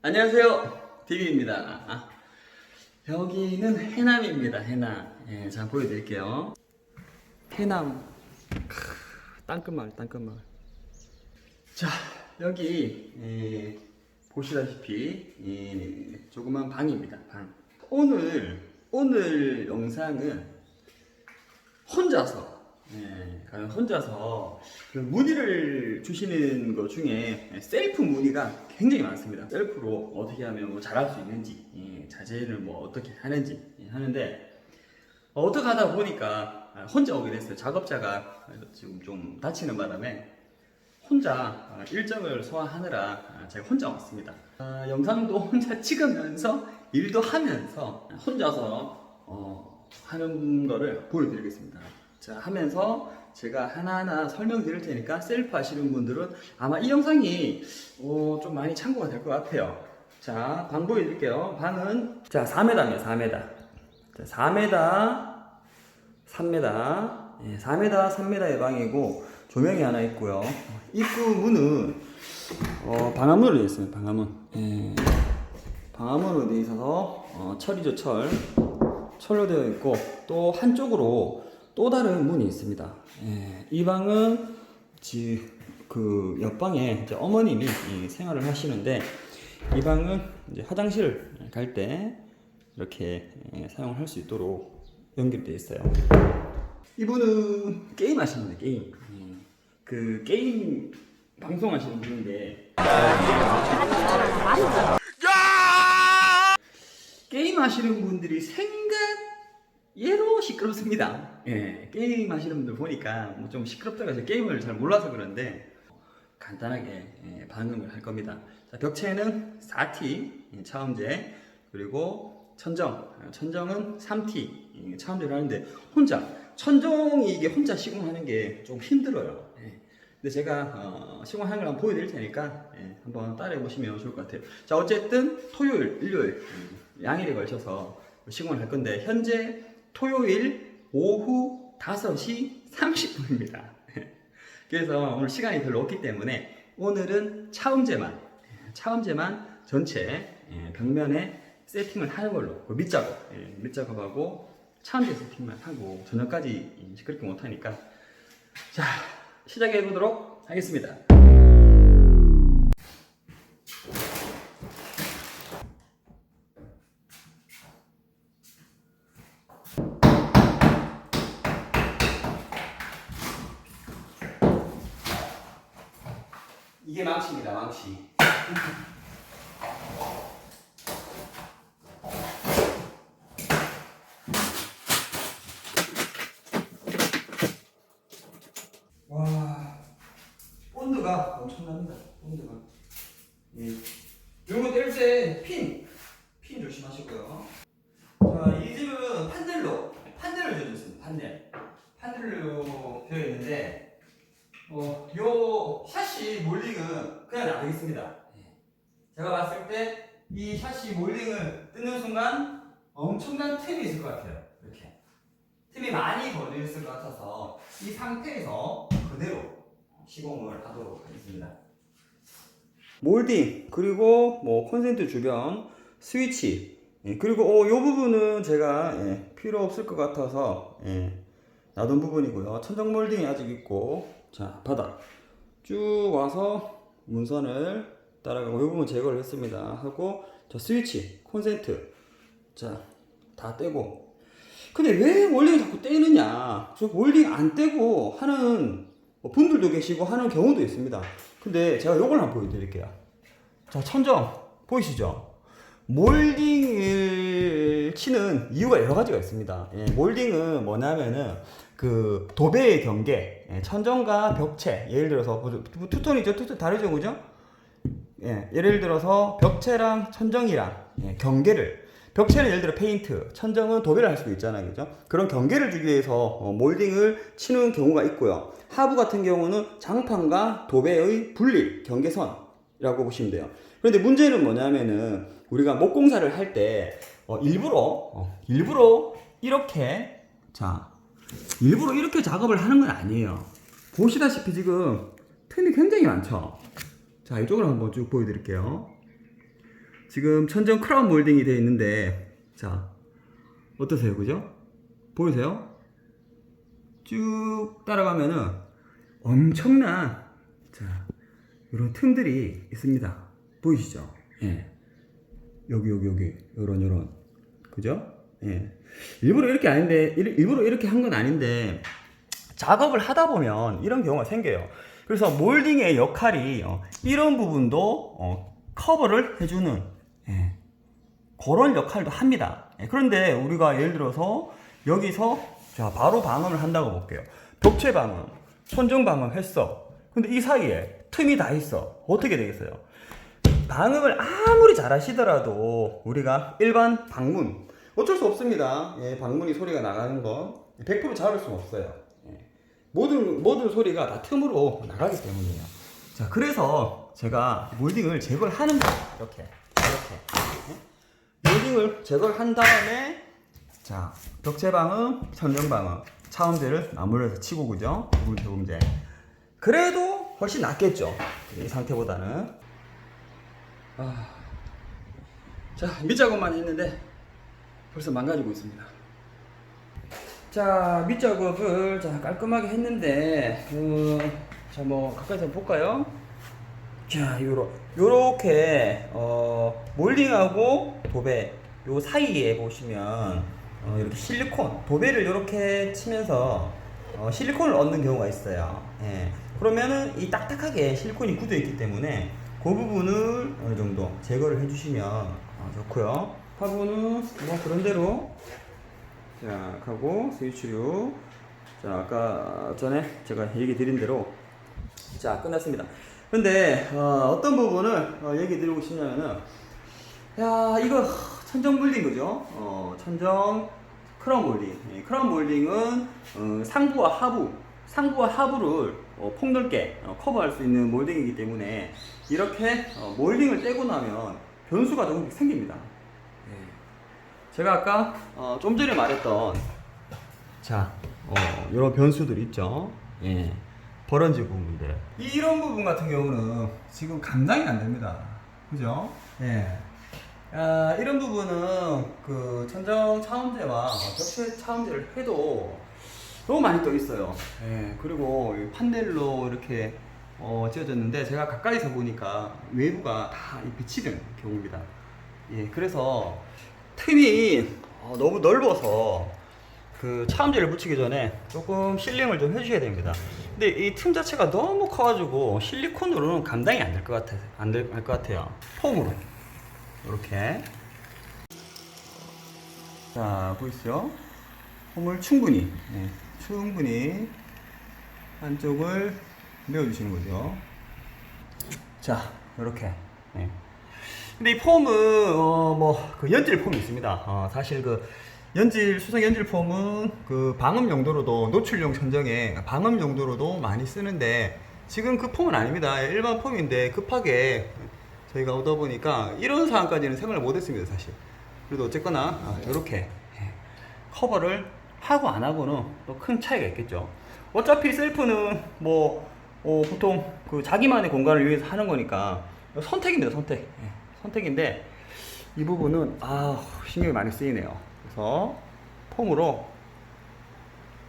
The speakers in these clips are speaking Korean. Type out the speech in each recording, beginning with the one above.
안녕하세요, 디비입니다. 여기는 해남입니다. 해남. 예, 자 보여드릴게요. 해남. 땅끝마을, 땅끝마을. 자 여기 보시다시피 조그만 방입니다. 방. 오늘 영상은 혼자서. 혼자서 그 문의를 주시는 것 중에 셀프 문의가 굉장히 많습니다. 셀프로 어떻게 하면 뭐 잘할 수 있는지, 자재를 뭐 어떻게 하는지 하는데 어떻게 하다 보니까 혼자 오게 됐어요. 작업자가 지금 좀 다치는 바람에 혼자 일정을 소화하느라 제가 혼자 왔습니다. 영상도 혼자 찍으면서 일도 하면서 혼자서 하는 거를 보여드리겠습니다. 자, 하면서 제가 하나하나 설명드릴 테니까 셀프 하시는 분들은 아마 이 영상이 좀 많이 참고가 될 것 같아요. 자, 방 보여드릴게요. 방은 자 4m입니다. 4m. 자, 4m, 3m, 4m, 3m의 방이고 조명이 하나 있고요. 입구 문은 방화문으로 되어 있습니다. 방화문. 방화문으로 되어 있어서 철이죠, 철. 철로 되어 있고 또 한쪽으로 또 다른 문이 있습니다. 이 방은 그 옆방에 이제 어머님이 생활을 하시는데 이 방은 이제 화장실 갈 때 이렇게 사용을 할 수 있도록 연결되어 있어요. 이분은 게임 하시는 분이에요. 게임. 그 게임 방송하시는 분인데 게임 하시는 분들이 예로 시끄럽습니다. 게임 하시는 분들 보니까 뭐 좀 시끄럽다고 해서 게임을 잘 몰라서 그런데 간단하게 반응을 할 겁니다. 자, 벽체는 4T 차음제, 그리고 천정은 3T 차음제를 하는데 천정이 이게 혼자 시공하는 게 좀 힘들어요. 근데 제가 시공하는 걸 한번 보여드릴 테니까 한번 따라해 보시면 좋을 것 같아요. 자, 어쨌든 토요일, 일요일 양일에 걸쳐서 시공을 할 건데 현재 토요일 오후 5시 30분입니다. 그래서 오늘 시간이 별로 없기 때문에 오늘은 차음제만 전체 벽면에 세팅을 하는 걸로 밑작업하고 차음제 세팅만 하고 저녁까지 시끄럽게 못하니까 자 시작해 보도록 하겠습니다. 이게 망치입니다. 망치. 와, 본드가 엄청납니다. 본드가. 요거 뗄 때 핀 조심하시고요. 자, 이 집은 판넬로 되어 있습니다. 판넬로 되어 있는데 요 샤시 몰딩은 그냥 놔두겠습니다. 제가 봤을 때 이 샤시 몰딩을 뜯는 순간 엄청난 틈이 있을 것 같아요. 이렇게 틈이 많이 걸려 있을 것 같아서 이 상태에서 그대로 시공을 하도록 하겠습니다. 몰딩, 그리고 뭐 콘센트 주변 스위치, 그리고 이 부분은 제가 필요 없을 것 같아서 놔둔 부분이고요. 천정 몰딩이 아직 있고, 자 바닥 쭉 와서 문선을 따라가고 이 부분 제거를 했습니다. 하고 저 스위치, 콘센트 자 다 떼고. 근데 왜 몰딩을 자꾸 떼느냐, 저 몰딩 안 떼고 하는 분들도 계시고 하는 경우도 있습니다. 근데 제가 요걸 한번 보여드릴게요. 자, 천정 보이시죠? 몰딩을 치는 이유가 여러 가지가 있습니다. 몰딩은 뭐냐면은 그 도배의 경계, 천정과 벽체, 예를 들어서 투톤이죠, 투톤 다르죠, 그죠? 예를 들어서 벽체랑 천정이랑 경계를, 벽체는 예를 들어 페인트, 천정은 도배를 할 수도 있잖아요, 그죠? 그런 경계를 주기 위해서 몰딩을 치는 경우가 있고요. 하부 같은 경우는 장판과 도배의 분리, 경계선이라고 보시면 돼요. 그런데 문제는 뭐냐면은 우리가 목공사를 할 때 일부러 이렇게 일부러 이렇게 작업을 하는 건 아니에요. 보시다시피 지금 틈이 굉장히 많죠. 자, 이쪽으로 한번 쭉 보여드릴게요. 지금 천정 크라운 몰딩이 되어 있는데, 자, 어떠세요? 그죠? 보이세요? 쭉 따라가면은 엄청난, 자, 이런 틈들이 있습니다. 보이시죠? 예. 여기, 요런. 그죠? 예. 일부러 이렇게 아닌데, 일부러 이렇게 한 건 아닌데, 작업을 하다 보면 이런 경우가 생겨요. 그래서 몰딩의 역할이 이런 부분도 커버를 해주는 그런 역할도 합니다. 그런데 우리가 예를 들어서 여기서 자 바로 방음을 한다고 볼게요. 벽체 방음, 천정 방음 했어. 근데 이 사이에 틈이 다 있어. 어떻게 되겠어요? 방음을 아무리 잘 하시더라도 우리가 일반 방문 어쩔 수 없습니다. 방문이 소리가 나가는 건 100% 잡을 수는 없어요. 모든 소리가 다 틈으로 나가기 때문이에요. 자, 그래서 제가 몰딩을 제거를 하는 거예요. 이렇게. 몰딩을 제거를 한 다음에, 자, 벽체 방음, 천정 방음, 차음제를 마무리해서 치고, 그죠? 부분제. 그래도 훨씬 낫겠죠? 이 상태보다는. 자, 밑작업만 했는데 벌써 망가지고 있습니다. 자, 밑작업을 자 깔끔하게 했는데 자, 뭐 가까이서 볼까요? 자, 요렇게 몰딩하고 도배 요 사이에 보시면 이렇게 실리콘 도배를 요렇게 치면서 실리콘을 얻는 경우가 있어요. 예. 그러면은 이 딱딱하게 실리콘이 굳어 있기 때문에 그 부분을 어느 정도 제거를 해주시면 좋고요. 화분은 뭐 그런대로 자, 하고 스위치류. 자, 아까 전에 제가 얘기 드린 대로 자, 끝났습니다. 근데 어떤 부분을 얘기 드리고 싶냐면은, 야, 이거 천정 몰딩 그죠? 천정 크라운 몰딩. 크라운 몰딩은 상부와 하부를 폭넓게 커버할 수 있는 몰딩이기 때문에 이렇게 몰딩을 떼고 나면 변수가 조금 생깁니다. 제가 아까 좀 전에 말했던 자, 이런 변수들 있죠. 예, 버런지 부분들. 이런 부분 같은 경우는 지금 감당이 안 됩니다. 그죠? 예. 이런 부분은 그 천정 차음제와 벽체 차음제를 해도 너무 많이 떠 있어요. 예. 그리고 판넬로 이렇게 지어졌는데 제가 가까이서 보니까 외부가 다 비치는 경우입니다. 예. 그래서 틈이 너무 넓어서 그 차음제를 붙이기 전에 조금 실링을 좀 해주셔야 됩니다. 근데 이 틈 자체가 너무 커가지고 실리콘으로는 감당이 안 될 것 같아요. 폼으로 이렇게 자 보이시죠? 폼을 충분히 한쪽을 메워주시는 거죠. 자 이렇게. 근데 이 폼은 그 연질 폼이 있습니다. 사실 그 수성 연질 폼은 그 방음 용도로도 노출용 천정에 방음 용도로도 많이 쓰는데 지금 그 폼은 아닙니다. 일반 폼인데 급하게 저희가 오다 보니까 이런 상황까지는 생각을 못했습니다, 사실. 그래도 어쨌거나 이렇게 커버를 하고 안 하고는 또 큰 차이가 있겠죠. 어차피 셀프는 보통 그 자기만의 공간을 위해서 하는 거니까 선택입니다, 선택인데 이 부분은 신경이 많이 쓰이네요. 그래서 폼으로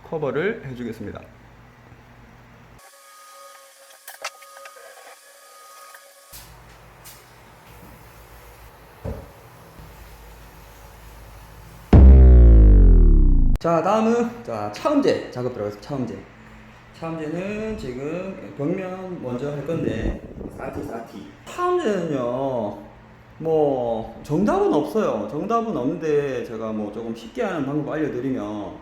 커버를 해주겠습니다. 자, 다음은 차음제 작업 들어가겠습니다. 차음제는 지금 벽면 먼저 할 건데 사티. 차음제는요 정답은 없어요. 정답은 없는데 제가 조금 쉽게 하는 방법 알려드리면,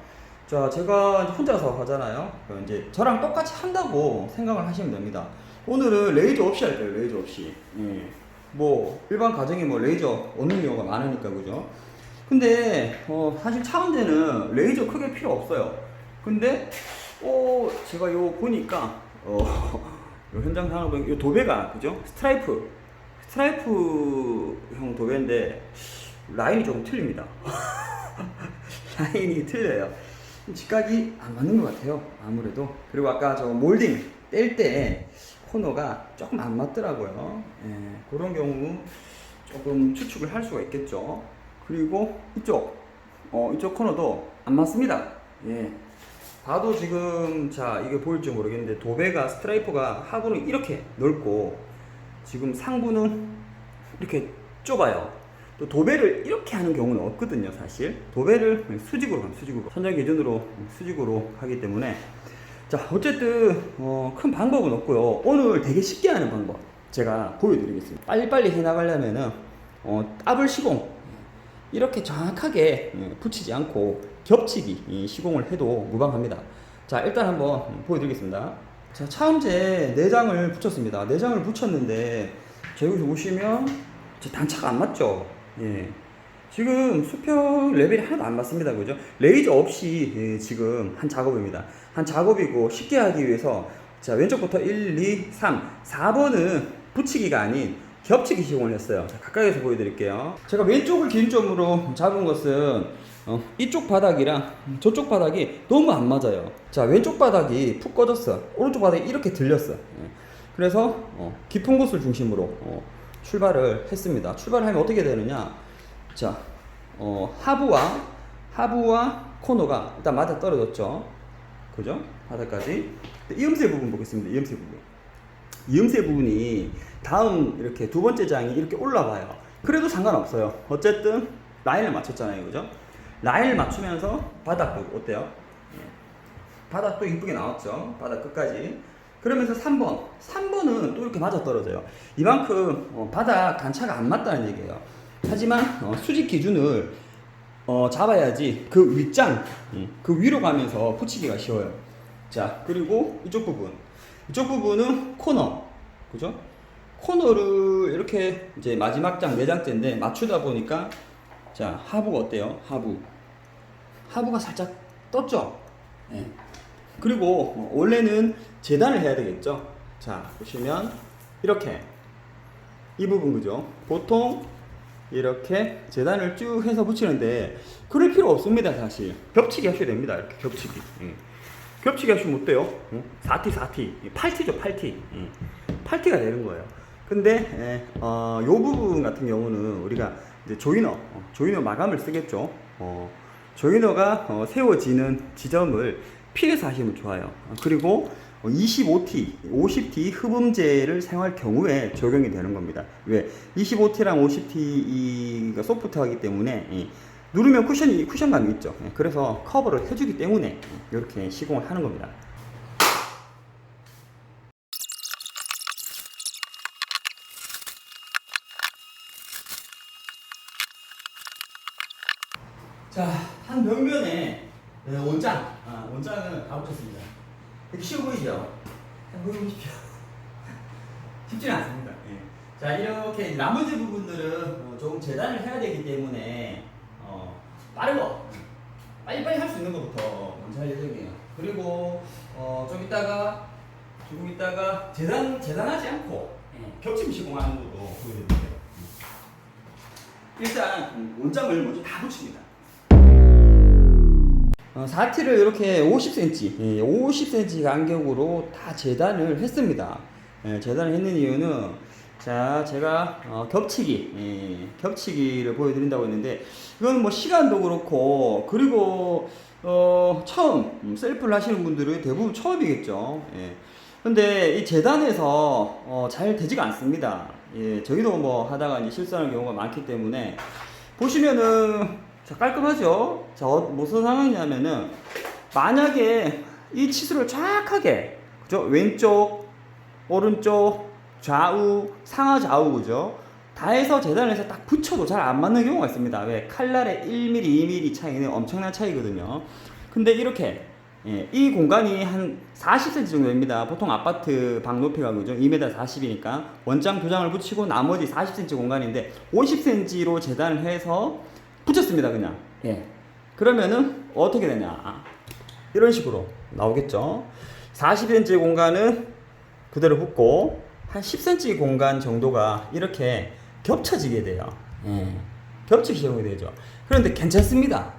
자, 제가 혼자서 하잖아요. 이제 저랑 똑같이 한다고 생각을 하시면 됩니다. 오늘은 레이저 없이 할 거예요. 레이저 없이. 일반 가정에 레이저 없는 경우가 많으니까, 그죠? 근데 사실 차음제는 레이저 크게 필요 없어요. 근데 제가 요 보니까 요 현장 상황을 보니까 요 도배가, 그죠? 스트라이프형 도배인데 라인이 조금 틀립니다. 라인이 틀려요. 직각이 안 맞는 것 같아요, 아무래도. 그리고 아까 저 몰딩 뗄 때 코너가 조금 안 맞더라고요. 그런 경우 조금 추측을 할 수가 있겠죠. 그리고 이쪽 코너도 안 맞습니다. 예. 봐도 지금 자 이게 보일지 모르겠는데 도배가 스트라이프가 하부는 이렇게 넓고 지금 상부는 이렇게 좁아요. 또 도배를 이렇게 하는 경우는 없거든요. 사실 도배를 수직으로 가면 수직으로 선장 기준으로 수직으로 하기 때문에 자 어쨌든 큰 방법은 없고요. 오늘 되게 쉽게 하는 방법 제가 보여드리겠습니다. 빨리빨리 해나가려면은 더블 시공 이렇게 정확하게 붙이지 않고 겹치기 시공을 해도 무방합니다. 자 일단 한번 보여드리겠습니다. 자 차음제 내장을 붙였습니다. 내장을 붙였는데 자 여기서 보시면 단차가 안 맞죠. 예. 지금 수평 레벨이 하나도 안 맞습니다. 그죠? 레이저 없이 지금 한 작업입니다. 한 작업이고 쉽게 하기 위해서 자 왼쪽부터 1, 2, 3, 4번은 붙이기가 아닌 겹치기 시공을 했어요. 자, 가까이서 보여드릴게요. 제가 왼쪽을 기준점으로 잡은 것은 이쪽 바닥이랑 저쪽 바닥이 너무 안 맞아요. 자 왼쪽 바닥이 푹 꺼졌어. 오른쪽 바닥이 이렇게 들렸어. 그래서 깊은 곳을 중심으로 출발을 했습니다. 출발을 하면 어떻게 되느냐? 자 하부와 코너가 일단 맞아 떨어졌죠. 그죠? 바닥까지. 이음새 부분 보겠습니다. 이음새 부분이 다음 이렇게 두 번째 장이 이렇게 올라와요. 그래도 상관없어요. 어쨌든 라인을 맞췄잖아요. 그죠? 라인을 맞추면서 바닥도 어때요? 바닥도 이쁘게 나왔죠. 바닥 끝까지. 그러면서 3번은 또 이렇게 맞아 떨어져요. 이만큼 바닥 단차가 안 맞다는 얘기예요. 하지만 수직 기준을 잡아야지 그 윗장 그 위로 가면서 붙이기가 쉬워요. 자 그리고 이쪽 부분은 코너 그죠? 코너를 이렇게 이제 마지막 장 4장째인데 맞추다 보니까 자 하부가 어때요? 하부가 살짝 떴죠? 네. 그리고 원래는 재단을 해야 되겠죠? 자 보시면 이렇게 이 부분 그죠? 보통 이렇게 재단을 쭉 해서 붙이는데 그럴 필요 없습니다. 사실 겹치기 하셔야 됩니다. 이렇게 겹치기 겹치기 하시면 어때요? 4T 8T죠 8T가 되는 거예요. 근데 요 부분 같은 경우는 우리가 이제 조이너 마감을 쓰겠죠. 조이너가 세워지는 지점을 피해서 하시면 좋아요. 그리고 25T, 50T 흡음재를 사용할 경우에 적용이 되는 겁니다. 왜? 25T랑 50T가 소프트하기 때문에 누르면 쿠션감이 있죠. 그래서 커버를 해주기 때문에 이렇게 시공을 하는 겁니다. 자, 한 벽면에 원장은 다 붙였습니다. 이렇게 쉬워 보이죠? 한번 보십시오. 쉽지는 않습니다. 자, 이렇게 나머지 부분들은 조금 재단을 해야 되기 때문에 빠른 거 빨리빨리 할 수 있는 것부터 먼저 할 예정이에요. 그리고 조금 있다가 재단하지 않고 겹침 시공하는 것도 보여드릴게요. 일단 원장을 먼저 다 붙입니다. 4T를 이렇게 50cm 간격으로 다 재단을 했습니다. 재단을 했는 이유는 자 제가 겹치기를 보여드린다고 했는데 이건 뭐 시간도 그렇고 그리고 처음 셀프를 하시는 분들은 대부분 처음이겠죠. 근데 이 재단에서 잘 되지가 않습니다. 저희도 뭐 하다가 이제 실수하는 경우가 많기 때문에 보시면은 자 깔끔하죠. 자 무슨 상황이냐면은 만약에 이 치수를 정확하게 그죠? 왼쪽 오른쪽 좌우 상하 좌우 그죠? 다 해서 재단을 해서 딱 붙여도 잘 안 맞는 경우가 있습니다. 왜? 칼날의 1mm 2mm 차이는 엄청난 차이거든요. 근데 이렇게 이 공간이 한 40cm 정도 됩니다. 보통 아파트 방 높이가 그죠? 2m 40이니까 원장 2장을 붙이고 나머지 40cm 공간인데 50cm로 재단을 해서 붙였습니다. 그냥 그러면은 어떻게 되냐 이런 식으로 나오겠죠. 40cm 공간은 그대로 붙고 한 10cm 공간 정도가 이렇게 겹쳐지게 돼요. 겹치기 시작이 되죠. 그런데 괜찮습니다.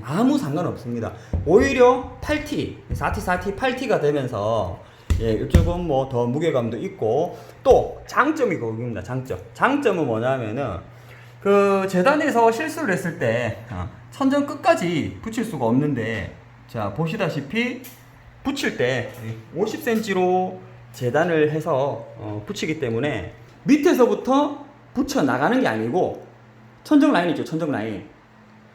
아무 상관없습니다. 오히려 8T, 4T, 8T가 되면서 이쪽은 뭐 더 무게감도 있고 또 장점이 거기입니다. 장점은 뭐냐면은 그 재단에서 실수를 했을 때 천정 끝까지 붙일 수가 없는데, 자 보시다시피 붙일 때 50cm로 재단을 해서 붙이기 때문에 밑에서부터 붙여 나가는 게 아니고, 천정 라인 있죠, 천정 라인.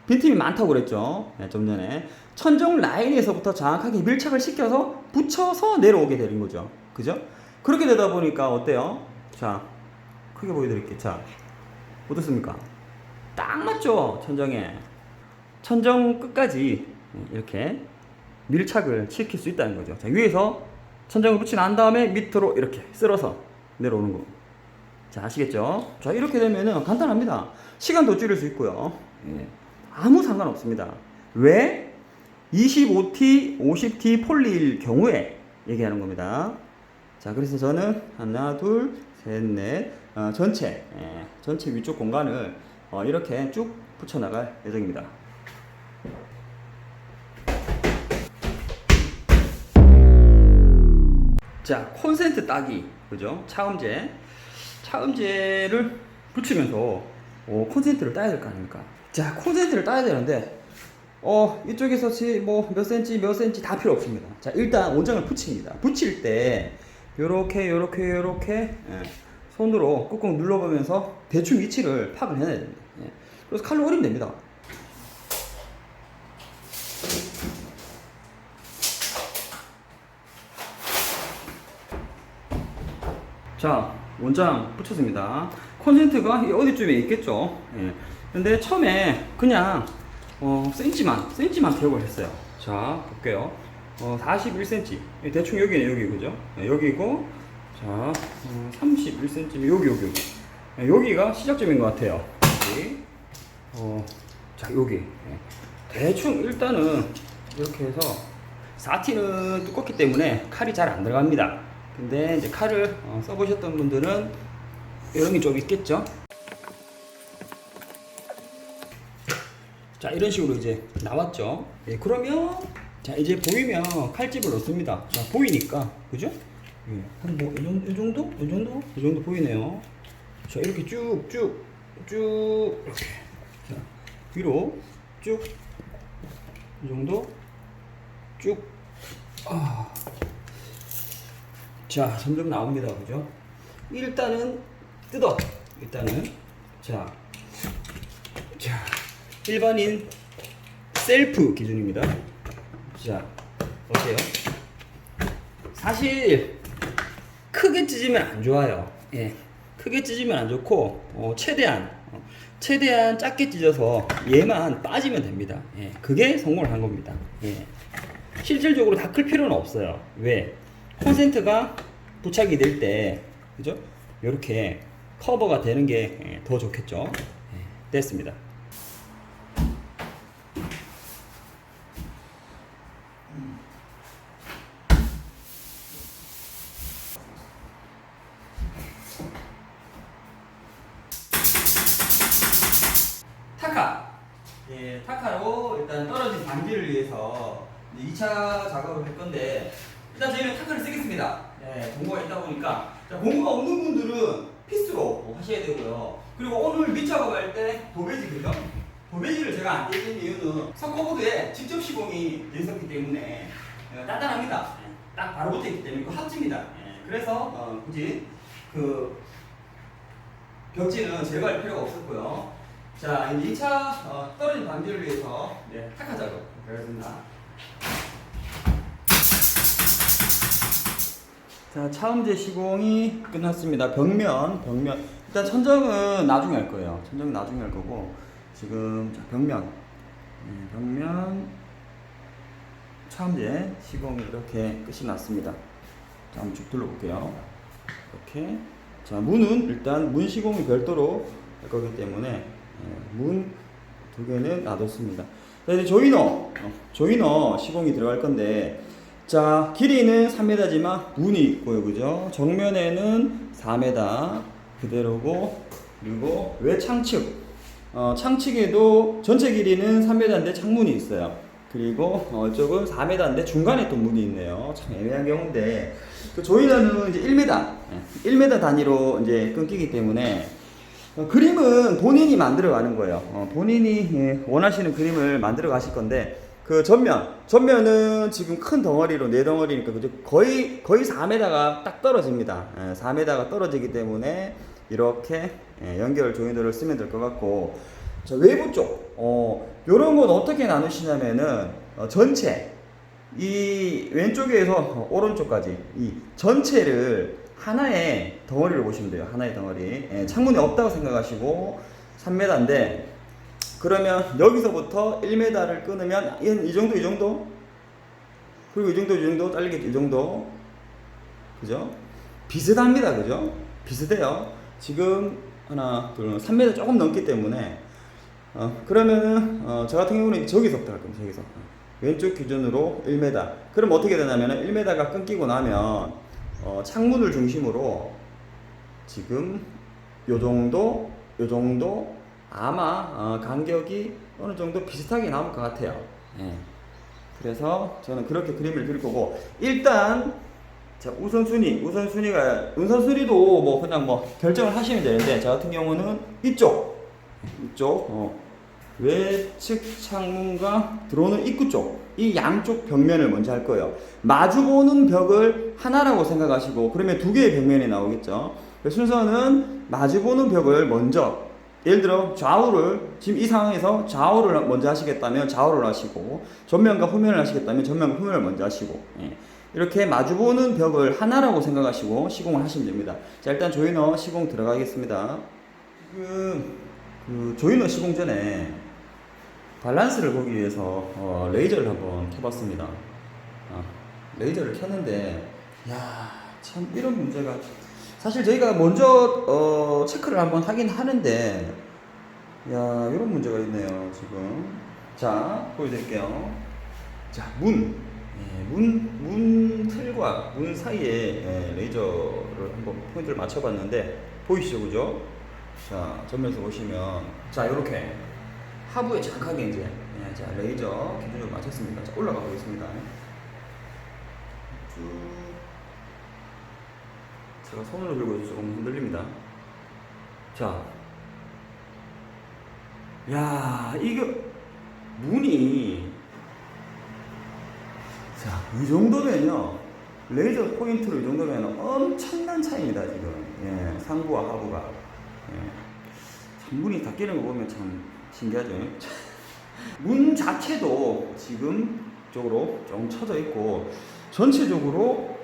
빈틈이 많다고 그랬죠, 좀 전에. 천정 라인에서부터 정확하게 밀착을 시켜서 붙여서 내려오게 되는 거죠, 그죠? 그렇게 되다 보니까 어때요? 자, 크게 보여드릴게요. 자, 어떻습니까? 딱 맞죠, 천정에. 천정 끝까지 이렇게 밀착을 시킬 수 있다는 거죠. 자, 위에서 천정을 붙이고 난 다음에 밑으로 이렇게 쓸어서 내려오는 거. 자, 아시겠죠? 자, 이렇게 되면은 간단합니다. 시간도 줄일 수 있고요. 예. 아무 상관없습니다. 왜? 25T, 50T 폴리일 경우에 얘기하는 겁니다. 자, 그래서 저는 하나, 둘, 셋, 넷, 전체 위쪽 공간을 이렇게 쭉 붙여나갈 예정입니다. 자, 콘센트 따기, 그죠? 차음제를 붙이면서 콘센트를 따야 될 거 아닙니까? 자, 콘센트를 따야 되는데 이쪽에서 뭐 몇 센치 몇 센치 다 필요 없습니다. 자, 일단 원장을 붙입니다. 붙일 때 요렇게 손으로 꾹꾹 눌러보면서 대충 위치를 파악을 해놔야 됩니다. 예. 그래서 칼로 오리면 됩니다. 자, 원장 붙였습니다. 콘센트가 어디쯤에 있겠죠. 예. 근데 처음에 그냥 센치만 기억을 했어요. 자, 볼게요. 41cm. 대충 여기네, 여기, 그죠? 예, 여기고, 자, 31cm. 여기. 예, 여기가 시작점인 것 같아요. 여기. 자, 여기. 예. 대충 일단은 이렇게 해서 4T는 두껍기 때문에 칼이 잘 안 들어갑니다. 근데 이제 칼을 써보셨던 분들은 이런 게 좀 있겠죠? 자, 이런 식으로 이제 나왔죠. 예, 그러면 자, 이제 보이면 칼집을 넣습니다. 자, 보이니까, 그죠? 예, 한 뭐 이 정도 보이네요. 자, 이렇게 쭉 이렇게, 자, 위로 쭉 이 정도 쭉. 자, 점점 나옵니다, 그죠? 일단은 자, 일반인 셀프 기준입니다. 자, 어때요? 사실 크게 찢으면 안 좋아요. 예, 크게 찢으면 안 좋고 최대한 작게 찢어서 얘만 빠지면 됩니다. 예, 그게 성공을 한 겁니다. 예, 실질적으로 다 클 필요는 없어요. 왜? 콘센트가 부착이 될 때, 그죠? 이렇게 커버가 되는 게 더 좋겠죠. 예, 됐습니다. 타카로 일단 떨어진 방지를 위해서 2차 작업을 할 건데, 일단 저희는 타카를 쓰겠습니다. 네, 공구가 있다 보니까. 자, 공구가 없는 분들은 피스로 하셔야 되고요. 그리고 오늘 밑작업할 때 도배지, 그죠? 도배지를 제가 안 떼는 이유는 석고보드에 직접 시공이 되어 있었기 때문에 단단합니다. 딱 바로 붙어 있기 때문에 합집니다. 그래서 굳이 그 벽지는 제거할 필요가 없었고요. 자, 이제 2차 떨어진 방지를 위해서 타카 작업 들어가겠습니다. 자, 차음제 시공이 끝났습니다. 벽면. 일단 천정은 나중에 할 거예요. 천정은 나중에 할 거고, 지금 자, 벽면 차음제 시공이 이렇게 끝이 났습니다. 자, 한번 쭉 둘러볼게요. 이렇게. 자, 문은 일단 문 시공이 별도로 할 거기 때문에 문 두 개는 놔뒀습니다. 자, 이제 조이너 시공이 들어갈 건데, 자, 길이는 3m지만 문이 있고요, 그죠? 정면에는 4m 그대로고, 그리고 외 창측, 창측에도 전체 길이는 3m인데 창문이 있어요. 그리고 이쪽은 4m인데 중간에 또 문이 있네요. 참 애매한 경우인데, 그 조이너는 이제 1m 단위로 이제 끊기기 때문에 그림은 본인이 만들어 가는 거예요. 본인이 원하시는 그림을 만들어 가실 건데, 그 전면은 지금 큰 덩어리로 네 덩어리니까 그죠? 거의 4m가 딱 떨어집니다. 4m가 떨어지기 때문에 이렇게 연결 조인트를 쓰면 될 것 같고, 자, 외부 쪽, 요런 건 어떻게 나누시냐면은 전체 이 왼쪽에서 오른쪽까지 이 전체를 하나의 덩어리로 보시면 돼요. 하나의 덩어리. 창문이 없다고 생각하시고 3m인데, 그러면 여기서부터 1m를 끊으면 이 정도 그리고 이 정도 잘리겠죠. 이 정도, 그죠? 비슷합니다. 그죠? 비슷해요. 지금 하나 둘 3m 조금 넘기 때문에 그러면은 저 같은 경우는 저기서부터 할 겁니다. 저기서 왼쪽 기준으로 1m. 그럼 어떻게 되냐면은 1m가 끊기고 나면 창문을 중심으로 지금 요 정도 아마 간격이 어느 정도 비슷하게 나올 것 같아요. 그래서 저는 그렇게 그림을 그릴 거고, 일단 자, 우선순위도 뭐 그냥 뭐 결정을 하시면 되는데, 저 같은 경우는 이쪽 외측 창문과 들어오는 입구 쪽, 이 양쪽 벽면을 먼저 할 거예요. 마주보는 벽을 하나라고 생각하시고, 그러면 두 개의 벽면이 나오겠죠. 순서는 마주보는 벽을 먼저, 예를 들어 좌우를, 지금 이 상황에서 좌우를 먼저 하시겠다면 좌우를 하시고, 전면과 후면을 하시겠다면 전면과 후면을 먼저 하시고, 이렇게 마주보는 벽을 하나라고 생각하시고 시공을 하시면 됩니다. 자, 일단 조이너 시공 들어가겠습니다. 지금 그 조이너 시공 전에 밸런스를 보기 위해서 레이저를 한번 켜봤습니다. 레이저를 켰는데, 야, 참 이런 문제가, 사실 저희가 먼저 체크를 한번 하긴 하는데, 야, 이런 문제가 있네요. 지금 자, 보여드릴게요. 자, 문 틀과 문 사이에 레이저를 한번 포인트를 맞춰봤는데, 보이시죠? 그죠? 자, 전면에서 보시면, 자, 이렇게 하부에 정확하게 이제 자, 레이저 기준으로 맞췄습니다. 자, 올라가 보겠습니다. 쭉 제가 손으로 들고 있어서 조금 흔들립니다. 자, 야, 이거 문이, 자, 이 정도면요, 레이저 포인트로 이 정도면 엄청난 차이입니다. 지금 상부와 하부가. 참, 문이 닫히는 거 보면 참 신기하죠. 문 자체도 지금 쪽으로 좀 쳐져 있고 전체적으로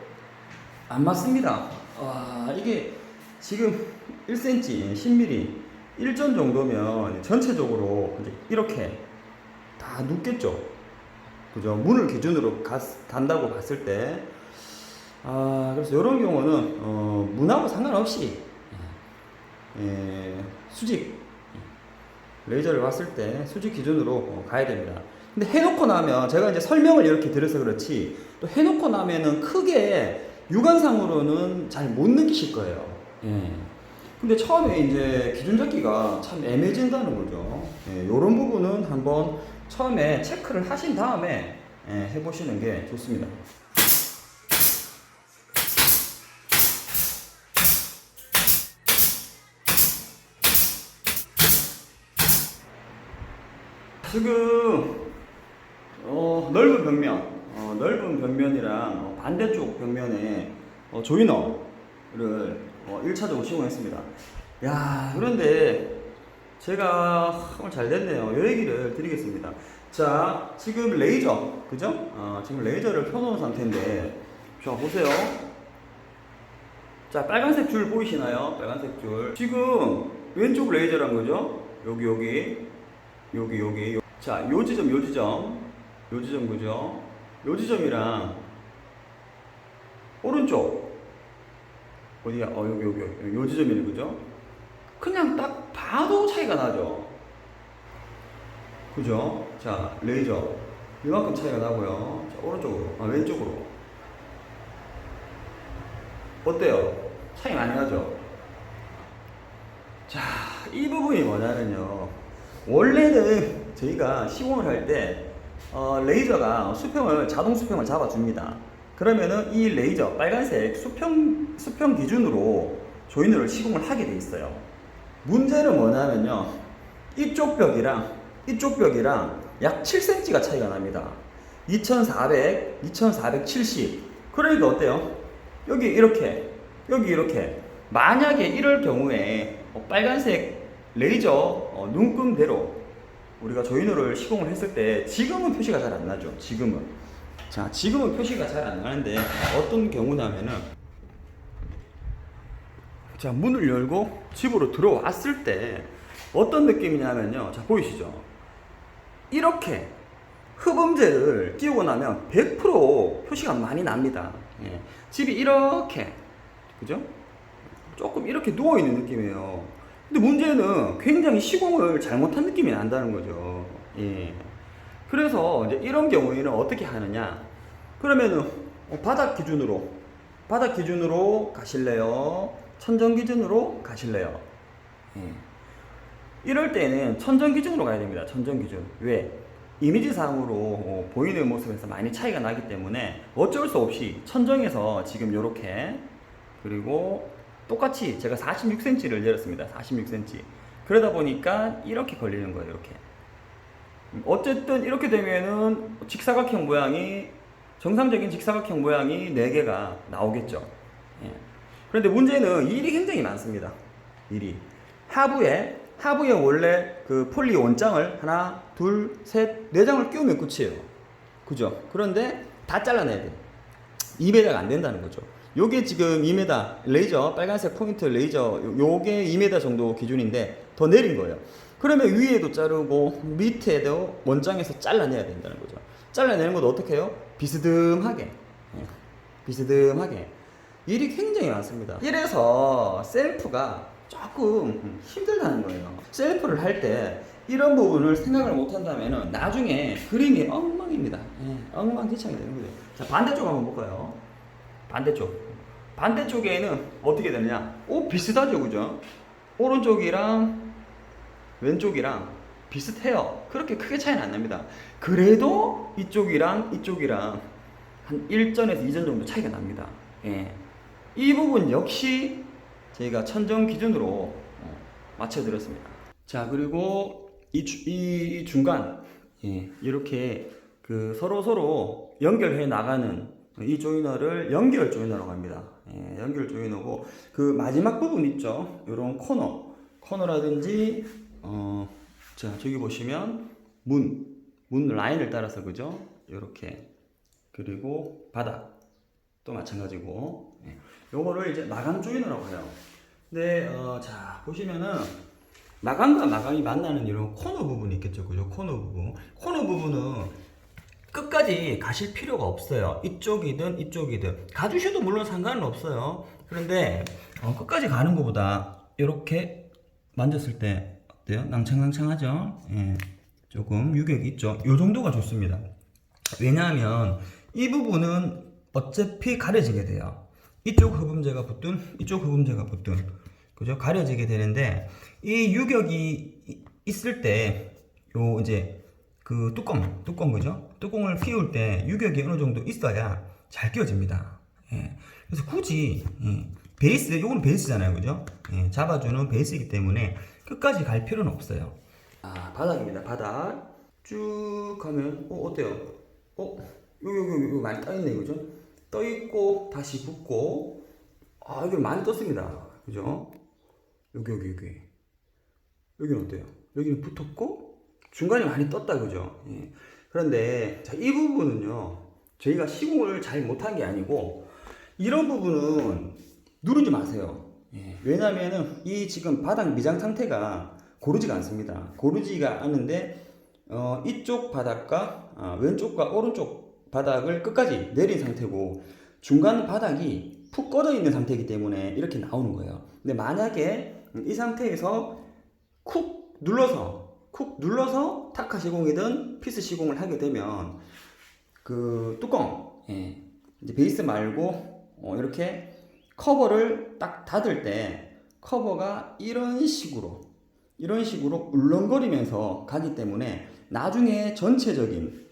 안 맞습니다. 와, 이게 지금 1cm, 10mm, 1전 정도면 전체적으로 이제 이렇게 다 눕겠죠. 그죠? 문을 기준으로 간다고 봤을 때, 그래서 이런 경우는 문하고 상관없이 수직 레이저를 봤을 때 수직 기준으로 가야 됩니다. 근데 해놓고 나면, 제가 이제 설명을 이렇게 드려서 그렇지, 또 해놓고 나면은 크게 육안상으로는 잘 못 느끼실 거예요. 근데 처음에 이제 기준 잡기가 참 애매해진다는 거죠. 요런 부분은 한번 처음에 체크를 하신 다음에 해보시는 게 좋습니다. 지금 넓은 벽면이랑 반대쪽 벽면에 조이너를 1차적으로 시공했습니다. 야, 그런데 제가 오늘 잘 됐네요. 이 얘기를 드리겠습니다. 자, 지금 레이저, 그죠? 지금 레이저를 켜놓은 상태인데, 자, 보세요. 자, 빨간색 줄 보이시나요? 빨간색 줄. 지금 왼쪽 레이저란 거죠? 여기. 자, 요 지점 그죠? 요 지점이랑 오른쪽 어디야? 여기 요 지점이네, 그죠? 그냥 딱 봐도 차이가 나죠. 그죠? 자, 레이저 이만큼 차이가 나고요. 자, 오른쪽으로, 왼쪽으로. 어때요? 차이 많이 나죠? 자, 이 부분이 뭐냐면요, 원래는 저희가 시공을 할 때 레이저가 자동 수평을 잡아줍니다. 그러면은 이 레이저 빨간색 수평 기준으로 조이너를 시공을 하게 돼 있어요. 문제는 뭐냐면요, 이쪽 벽이랑 약 7cm가 차이가 납니다. 2400, 2470. 그러니까 어때요? 여기 이렇게, 여기 이렇게. 만약에 이럴 경우에 빨간색 레이저 눈금대로 우리가 조이너를 시공을 했을 때 지금은 표시가 잘 안 나죠. 지금은 표시가 잘 안 나는데 어떤 경우냐면은, 자, 문을 열고 집으로 들어왔을 때 어떤 느낌이냐면요, 자, 보이시죠? 이렇게 흡음재를 띄우고 나면 100% 표시가 많이 납니다. 예. 집이 이렇게, 그죠? 조금 이렇게 누워있는 느낌이에요. 근데 문제는 굉장히 시공을 잘못한 느낌이 난다는 거죠. 예. 그래서 이제 이런 경우에는 어떻게 하느냐? 그러면은 바닥 기준으로 가실래요? 천정 기준으로 가실래요? 예. 이럴 때는 천정 기준으로 가야 됩니다. 천정 기준. 왜? 이미지상으로 보이는 모습에서 많이 차이가 나기 때문에 어쩔 수 없이 천정에서 지금 요렇게, 그리고 똑같이 제가 46cm를 내렸습니다. 46cm. 그러다 보니까 이렇게 걸리는 거예요. 이렇게. 어쨌든 이렇게 되면은 직사각형 모양이, 정상적인 직사각형 모양이 4개가 나오겠죠. 예. 그런데 문제는 일이 굉장히 많습니다. 일이. 하부에 원래 그 폴리 원장을 하나, 둘, 셋, 4장을 끼우면 끝이에요. 그죠? 그런데 다 잘라내야 돼. 2m가 안 된다는 거죠. 요게 지금 2m 레이저, 빨간색 포인트 레이저, 요게 2m 정도 기준인데 더 내린 거예요. 그러면 위에도 자르고 밑에도 원장에서 잘라내야 된다는 거죠. 잘라내는 것도 어떻게 해요? 비스듬하게. 예. 비스듬하게. 일이 굉장히 많습니다. 이래서 셀프가 조금 힘들다는 거예요. 셀프를 할 때 이런 부분을 생각을 못 한다면 나중에 그림이 엉망입니다. 예, 엉망진창이 되는 거죠. 자, 반대쪽 한번 볼까요? 반대쪽에는 어떻게 되느냐? 비슷하죠, 그죠? 오른쪽이랑 왼쪽이랑 비슷해요. 그렇게 크게 차이는 안 납니다. 그래도 이쪽이랑 한 1전에서 2전 정도 차이가 납니다. 예. 이 부분 역시 저희가 천정 기준으로 맞춰드렸습니다. 자, 그리고 이 중간, 예, 이렇게 그 서로 연결해 나가는 이 조이너를 연결 조이너라고 합니다. 예, 연결 조이너고, 그 마지막 부분 있죠? 이런 코너라든지 자, 저기 보시면 문 라인을 따라서, 그죠? 이렇게, 그리고 바닥 또 마찬가지고, 예, 요거를 이제 마감 조이너라고 해요. 근데 자, 보시면은 마감과 마감이 만나는 이런 코너 부분이 있겠죠, 그죠? 코너 부분은 끝까지 가실 필요가 없어요. 이쪽이든 가주셔도 물론 상관은 없어요. 그런데 끝까지 가는 것보다 이렇게 만졌을 때 어때요? 낭창낭창하죠? 예, 조금 유격이 있죠. 요 정도가 좋습니다. 왜냐하면 이 부분은 어차피 가려지게 돼요. 이쪽 흡음재가 붙든, 그죠? 가려지게 되는데, 이 유격이 있을 때, 요 이제 그 뚜껑, 그죠? 뚜껑을 피울 때 유격이 어느 정도 있어야 잘 끼워집니다. 예. 그래서 굳이, 베이스, 요거는 베이스잖아요, 그죠? 예, 잡아주는 베이스이기 때문에 끝까지 갈 필요는 없어요. 아, 바닥입니다. 바닥 쭉 가면 어때요? 여기 많이 떠있네, 그죠? 떠있고 다시 붙고, 여기 많이 떴습니다, 그죠? 여기는 어때요? 여기는 붙었고 중간에 많이 떴다, 그죠? 예. 그런데 자, 이 부분은요, 저희가 시공을 잘 못한 게 아니고 이런 부분은 누르지 마세요. 예. 왜냐면은 이 지금 바닥 미장 상태가 고르지가 않습니다. 고르지가 않은데 이쪽 바닥과 왼쪽과 오른쪽 바닥을 끝까지 내린 상태고 중간 바닥이 푹 꺼져 있는 상태이기 때문에 이렇게 나오는 거예요. 근데 만약에 이 상태에서 쿡 눌러서 타카 시공이든 피스 시공을 하게 되면 그 뚜껑, 예, 이제 베이스 말고 이렇게 커버를 딱 닫을 때 커버가 이런 식으로 울렁거리면서 가기 때문에 나중에 전체적인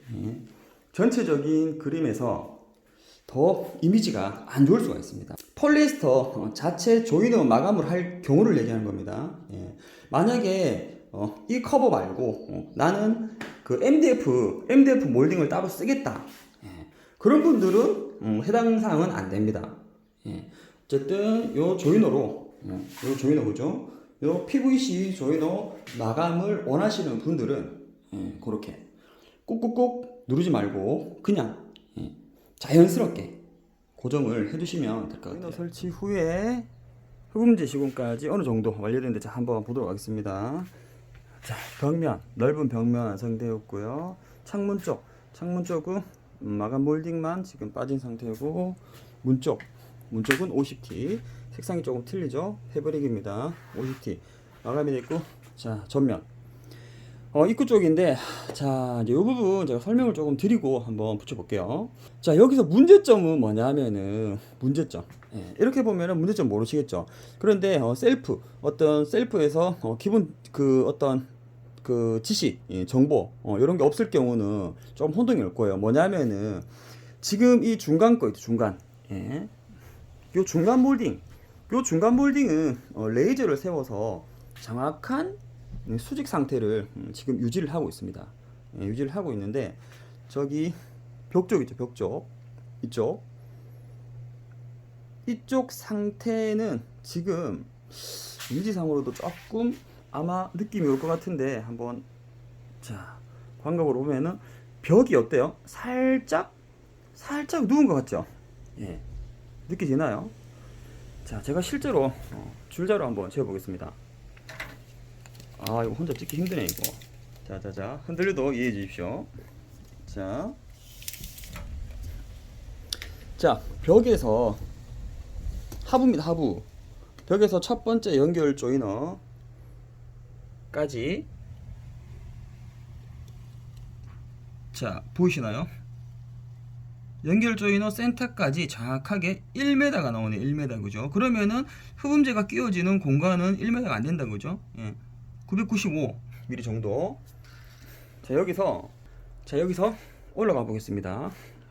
그림에서 더 이미지가 안 좋을 수가 있습니다. 폴리에스터 자체 조이너 마감을 할 경우를 얘기하는 겁니다. 예. 만약에 이 커버 말고 나는 그 MDF 몰딩을 따로 쓰겠다. 예. 그런 분들은 해당 사항은 안 됩니다. 예. 어쨌든 요 조이너로 요 조이너 그죠? 요 PVC 조이너 마감을 원하시는 분들은 그렇게 꾹꾹꾹 누르지 말고 그냥 자연스럽게 고정을 해주시면 될 것 같아요. 설치 후에 흡음재 시공까지 어느 정도 완료됐는지 자, 한번 보도록 하겠습니다. 자, 벽면 넓은 벽면 완성되었고요. 창문 쪽은 마감 몰딩만 지금 빠진 상태고 문쪽은 50T 색상이 조금 틀리죠. 패브릭입니다. 50T 마감이 됐고, 자 전면 입구 쪽인데, 자 이제 이 부분 제가 설명을 조금 드리고 한번 붙여볼게요. 자 여기서 문제점은 뭐냐면은 이렇게 보면은 문제점 모르시겠죠. 그런데 셀프에서 기본 그 어떤 그 지시 정보 이런 게 없을 경우는 좀 혼동이 올 거예요. 뭐냐면은 지금 이 중간 거 있죠. 중간 요 중간 몰딩은 레이저를 세워서 정확한 수직 상태를 지금 유지를 하고 있습니다. 유지를 하고 있는데, 저기 벽 쪽 있죠. 벽 쪽 이쪽 상태는 지금 이미지상으로도 조금 아마 느낌이 올 것 같은데, 한번 자 광각으로 보면은 벽이 어때요? 살짝 누운 것 같죠? 예, 느껴지나요? 자 제가 실제로 줄자로 한번 재보겠습니다. 아 이거 혼자 찍기 힘드네 이거. 자자자 흔들려도 이해해 주십시오. 자 벽에서 하부입니다. 하부 벽에서 첫 번째 연결 조이너까지, 자 보이시나요? 연결 조이너 센터까지 정확하게 1m가 나오네. 1m 그죠? 그러면은 흡음재가 끼워지는 공간은 1m가 안 된다 그죠? 예. 995mm 정도. 자 여기서 올라가 보겠습니다.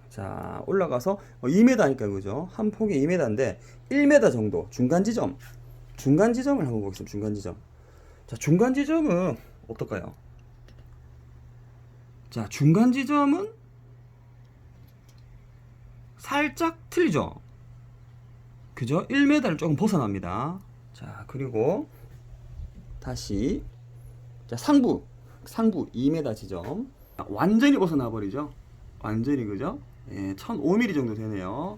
자 올라가서 2m니까 그죠? 한 폭이 2m인데 1m 정도 중간 지점을 한번 보겠습니다. 자 중간 지점은 어떨까요? 자 중간 지점은 살짝 틀리죠? 그죠? 1m를 조금 벗어납니다. 자 그리고 다시 자 상부 2m 지점 완전히 벗어나 버리죠. 완전히 그죠? 예, 1005mm 정도 되네요.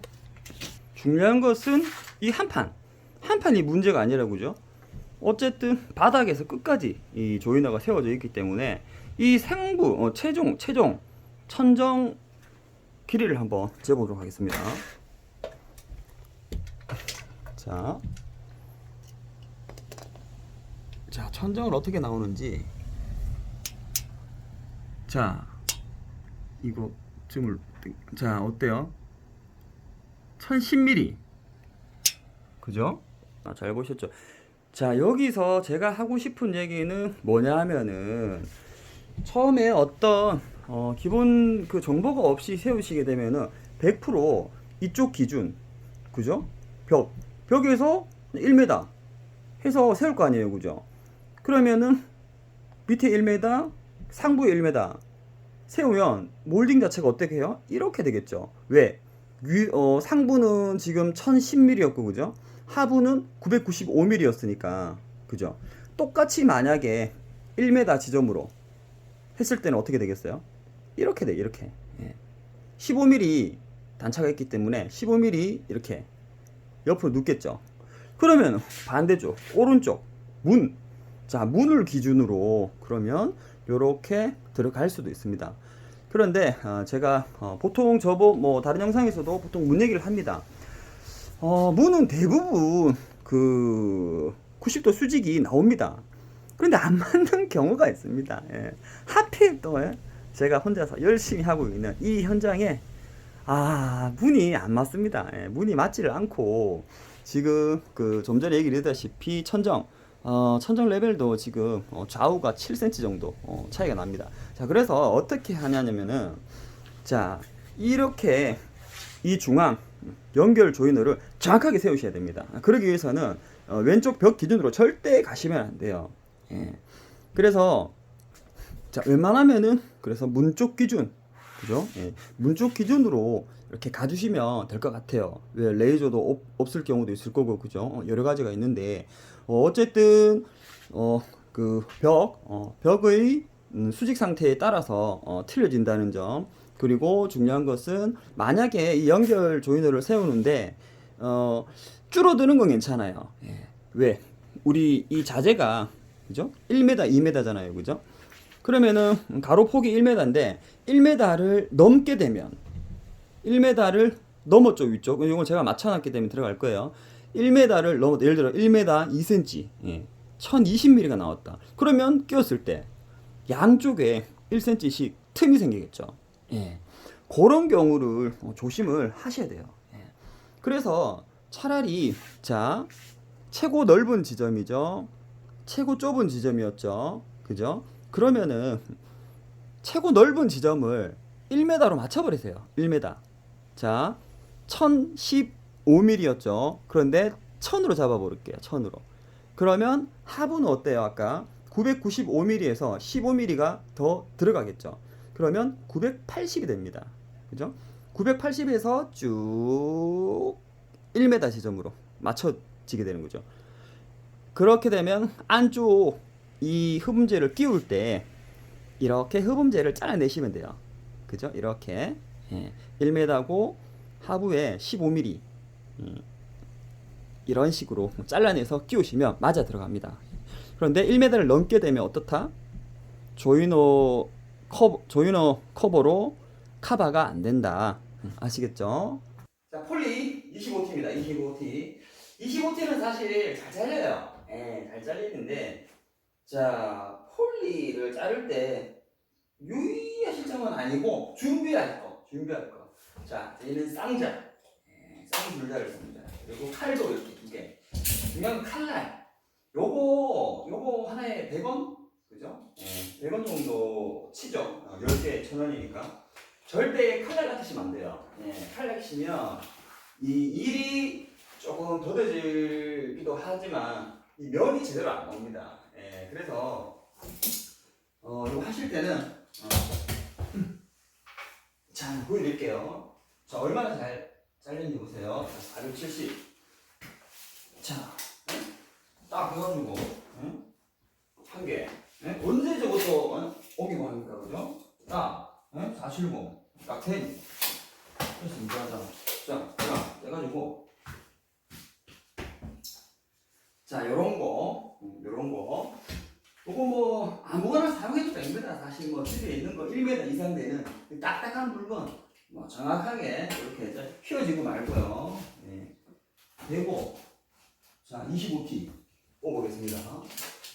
중요한 것은 이 한판이 문제가 아니라 그죠? 어쨌든 바닥에서 끝까지 이 조이너가 세워져 있기 때문에 이 상부 최종 천정 길이를 한번 재보도록 하겠습니다. 자 천정을 어떻게 나오는지, 자 이거 자 어때요? 1010mm 그죠? 잘 보셨죠? 자 여기서 제가 하고 싶은 얘기는 뭐냐 하면은, 처음에 어떤 기본 그 정보가 없이 세우시게 되면은 100% 이쪽 기준 그죠? 벽에서 1m 해서 세울 거 아니에요 그죠? 그러면은 밑에 1m 상부에 1m 세우면 몰딩 자체가 어떻게 해요? 이렇게 되겠죠. 왜? 상부는 지금 1010mm였고 그죠? 하부는 995mm였으니까 그죠? 똑같이 만약에 1m 지점으로 했을 때는 어떻게 되겠어요? 이렇게 돼. 이렇게 15mm 단차가 있기 때문에 15mm 이렇게 옆으로 눕겠죠. 그러면 반대쪽 오른쪽 문을 기준으로 그러면 이렇게 들어갈 수도 있습니다. 그런데 제가 보통 다른 영상에서도 보통 문 얘기를 합니다. 문은 대부분 그 90도 수직이 나옵니다. 그런데 안 맞는 경우가 있습니다. 예. 하필 또 제가 혼자서 열심히 하고 있는 이 현장에 문이 안 맞습니다. 예. 문이 맞지를 않고 지금 그 좀 전에 얘기를 했다시피 천정 레벨도 지금 좌우가 7cm 정도 차이가 납니다. 자 그래서 어떻게 하냐면은, 자 이렇게 이 중앙 연결 조이너를 정확하게 세우셔야 됩니다. 그러기 위해서는 왼쪽 벽 기준으로 절대 가시면 안 돼요. 예. 그래서 자, 웬만하면은 그래서 문 쪽 기준, 그죠? 예. 문 쪽 기준으로 이렇게 가주시면 될 것 같아요. 왜 레이저도 없을 경우도 있을 거고, 그죠? 여러 가지가 있는데 어쨌든 그 벽의 수직 상태에 따라서 틀려진다는 점. 그리고 중요한 것은 만약에 이 연결 조이너를 세우는데 줄어드는 건 괜찮아요. 예. 왜? 우리 이 자재가 그죠? 1m, 2m잖아요. 그죠? 그러면은 가로 폭이 1m인데 1m를 넘게 되면 1m를 넘었죠, 위쪽. 이걸 제가 맞춰놨기 때문에 들어갈 거예요. 1m를 넘어, 예를 들어 1m 2cm, 예. 1020mm가 나왔다. 그러면 끼웠을 때 양쪽에 1cm씩 틈이 생기겠죠. 예. 그런 경우를 조심을 하셔야 돼요. 예. 그래서 차라리 자 최고 넓은 지점이죠. 최고 좁은 지점이었죠. 그죠? 그러면은 최고 넓은 지점을 1m로 맞춰버리세요. 1m. 자, 1015mm였죠. 그런데 1000으로 잡아볼게요. 1000으로. 그러면 하부는 어때요? 아까 995mm에서 15mm가 더 들어가겠죠. 그러면 980이 됩니다. 그죠? 980에서 쭉 1m 지점으로 맞춰지게 되는 거죠. 그렇게 되면 안쪽 이 흡음재를 끼울 때 이렇게 흡음재를 잘라내시면 돼요. 그죠? 이렇게 1m고 하부에 15mm 이런 식으로 잘라내서 끼우시면 맞아 들어갑니다. 그런데 1m를 넘게 되면 어떻다? 조이너 커버로 커버가 안 된다. 아시겠죠? 자, 폴리 25T입니다. 25T. 25T는 사실 잘 잘려요. 잘 잘리는데, 자, 폴리를 자를 때 유의하실 점은 아니고 준비할 거. 자, 얘는 쌍자. 쌍줄자를 씁니다. 그리고 칼도 이렇게 두 개. 중요한 건 칼날. 요거 하나에 100원? 그죠? 100원 정도 치죠. 10개에 1000원이니까. 절대 칼날 같으시면 안 돼요. 칼날 같으시면 이 일이 조금 더뎌지기도 하지만 이 면이 제대로 안 나옵니다. 그래서 이거 하실 때는 자, 보여드릴게요. 자, 얼마나 잘 잘리는지 보세요. 470. 자, 딱 해가지고 한 개. 언제 저것도 오기만 합니까, 그죠? 딱 470. 딱 10. 됐습니다. 자, 해가지고 자, 요런 거. 요거 뭐 아무거나 사용해도 됩니다. 사실 뭐 집에 있는 거 1m 이상 되는 딱딱한 물건 뭐 정확하게 이렇게 휘어지고 말고요. 되고 자 25T 뽑아보겠습니다.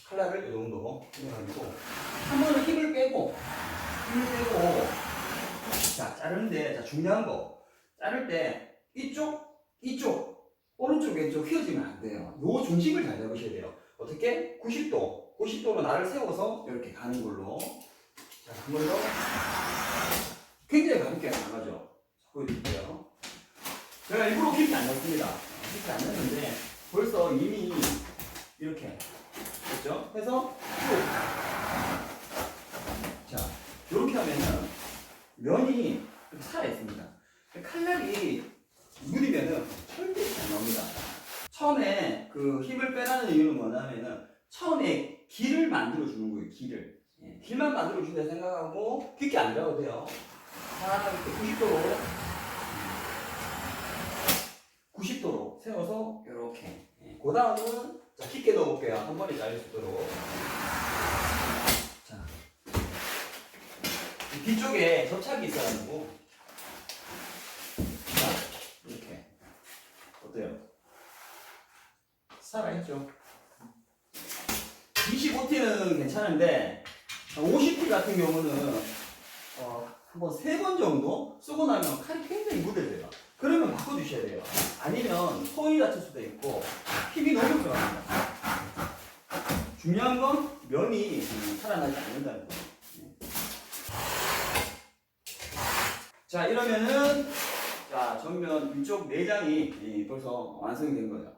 칼날을 이 정도 해가지고 한 번은 힘을 빼고 자 자르는데 자 중요한 거 자를 때 이쪽 오른쪽 왼쪽 휘어지면 안 돼요. 요 중심을 잘 잡으셔야 돼요. 어떻게? 90도로 나를 세워서 이렇게 가는 걸로. 자, 한 번 더. 굉장히 가볍게 나가죠. 보여드릴게요. 제가 일부러 깊이 안 넣습니다. 깊이 안 넣는데 벌써 이미 이렇게 됐죠? 해서 자, 이렇게 하면은 면이 이렇게 살아있습니다. 칼날이 무디면은 절대 잘 나옵니다. 처음에 그 힘을 빼라는 이유는 뭐냐면은 처음에 길을 만들어주는 거예요. 길만 만들어준다 생각하고 깊게 안 들어가도 돼요. 이렇게 90도로 세워서 이렇게. 그 다음은 자 깊게 넣어볼게요. 한 번에 잘릴 수 있도록. 자 뒤쪽에 접착이 있어가지고 자 이렇게 어때요? 살아있죠? 25T는 괜찮은데 50T 같은 경우는 한번 3번 정도 쓰고 나면 칼이 굉장히 무뎌져요. 그러면 바꿔주셔야 돼요. 아니면 소음이 다칠 수도 있고 힘이 너무 들어갑니다. 중요한 건 면이 살아나지 않는다는 거예요. 자 이러면은 자, 전면 위쪽 내장이 벌써 완성이 된 거예요.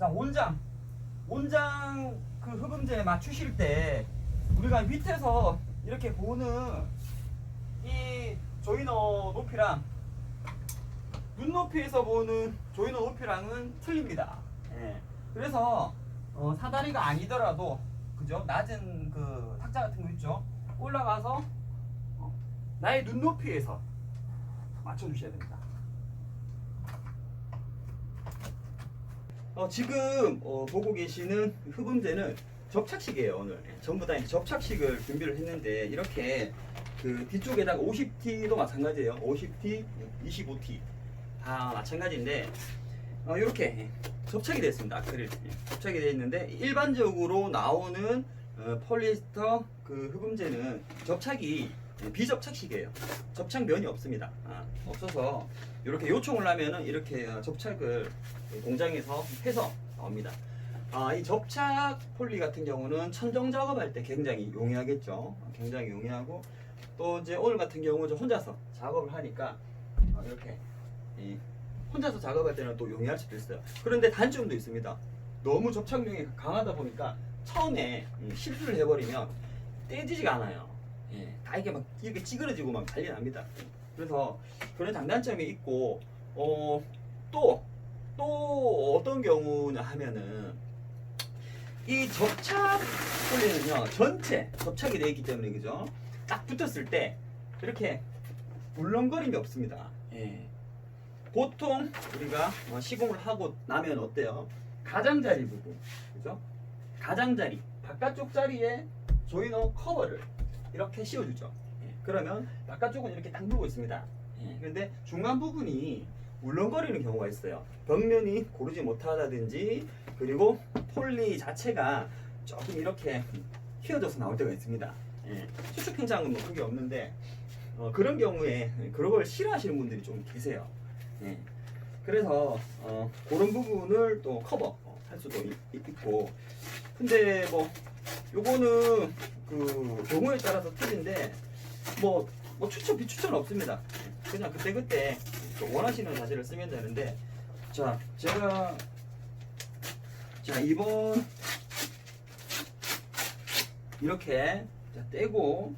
자, 온장 그 흡음재 맞추실 때 우리가 밑에서 이렇게 보는 이 조이너 높이랑 눈높이에서 보는 조이너 높이랑은 틀립니다. 예. 그래서 사다리가 아니더라도 그죠? 낮은 그 탁자 같은 거 있죠? 올라가서 나의 눈높이에서 맞춰주셔야 됩니다. 지금 보고 계시는 흡음재는 접착식이에요. 오늘 전부 다 접착식을 준비를 했는데 이렇게 그 뒤쪽에다가 50T도 마찬가지예요. 50T, 25T 다 마찬가지인데 이렇게 접착이 되어 있습니다. 아크릴 접착이 되어 있는데 일반적으로 나오는 폴리에스터 그 흡음재는 접착이 비접착식이에요. 접착면이 없습니다. 없어서 이렇게 요청을 하면은 이렇게 접착을 공장에서 해서 나옵니다. 이 접착 폴리 같은 경우는 천정 작업할 때 굉장히 용이하겠죠. 굉장히 용이하고 또 이제 오늘 같은 경우 저 혼자서 작업을 하니까 이렇게 혼자서 작업할 때는 또 용이할 수도 있어요. 그런데 단점도 있습니다. 너무 접착력이 강하다 보니까 처음에 실수를 해버리면 떼지지가 않아요. 다 이게 막 이렇게 찌그러지고 막 난리 납니다. 그래서 그런 장단점이 있고 또 어떤 경우냐 하면은 이 접착 폴리는요 전체 접착이 되어 있기 때문에 그죠? 딱 붙었을 때 이렇게 울렁거림이 없습니다. 보통 우리가 시공을 하고 나면 어때요? 가장자리 부분 그죠? 가장자리 바깥쪽 자리에 조이너 커버를 이렇게 씌워주죠. 그러면 바깥쪽은 이렇게 딱 물고 있습니다. 그런데 중간 부분이 울렁거리는 경우가 있어요. 벽면이 고르지 못하다든지 그리고 폴리 자체가 조금 이렇게 휘어져서 나올 때가 있습니다. 수축 현상은 뭐 그게 없는데 그런 경우에 그런 걸 싫어하시는 분들이 좀 계세요. 그래서 그런 부분을 또 커버 할 수도 있고 근데 뭐 요거는 그 경우에 따라서 틀린데 뭐 추천 비추천은 없습니다. 그냥 그때 원하시는 자재를 쓰면 되는데 자 제가 이번 이렇게 떼고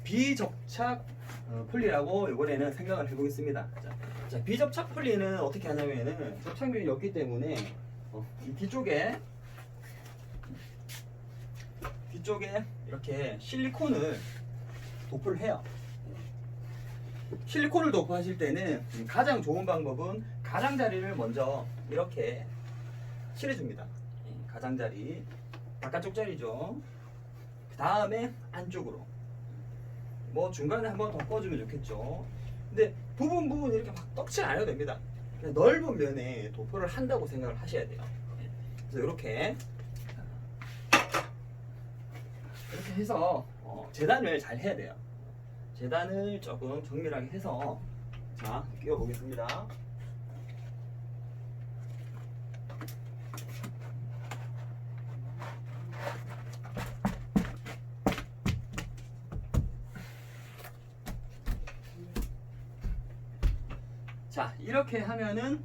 비접착 폴리라고 이번에는 생각을 해보겠습니다. 자, 비접착 폴리는 어떻게 하냐면은 접착면이 없기 때문에 이 뒤쪽에 이렇게 실리콘을 도포를 해요. 실리콘을 도포하실 때는 가장 좋은 방법은 가장자리를 먼저 이렇게 칠해줍니다. 가장자리 바깥쪽 자리죠. 그 다음에 안쪽으로 뭐 중간에 한번 덮어주면 좋겠죠. 근데 부분 이렇게 막 떡칠 안 해도 됩니다. 그냥 넓은 면에 도포를 한다고 생각을 하셔야 돼요. 그래서 이렇게 해서 재단을 잘 해야 돼요. 재단을 조금 정밀하게 해서 자 끼워 보겠습니다. 자 이렇게 하면은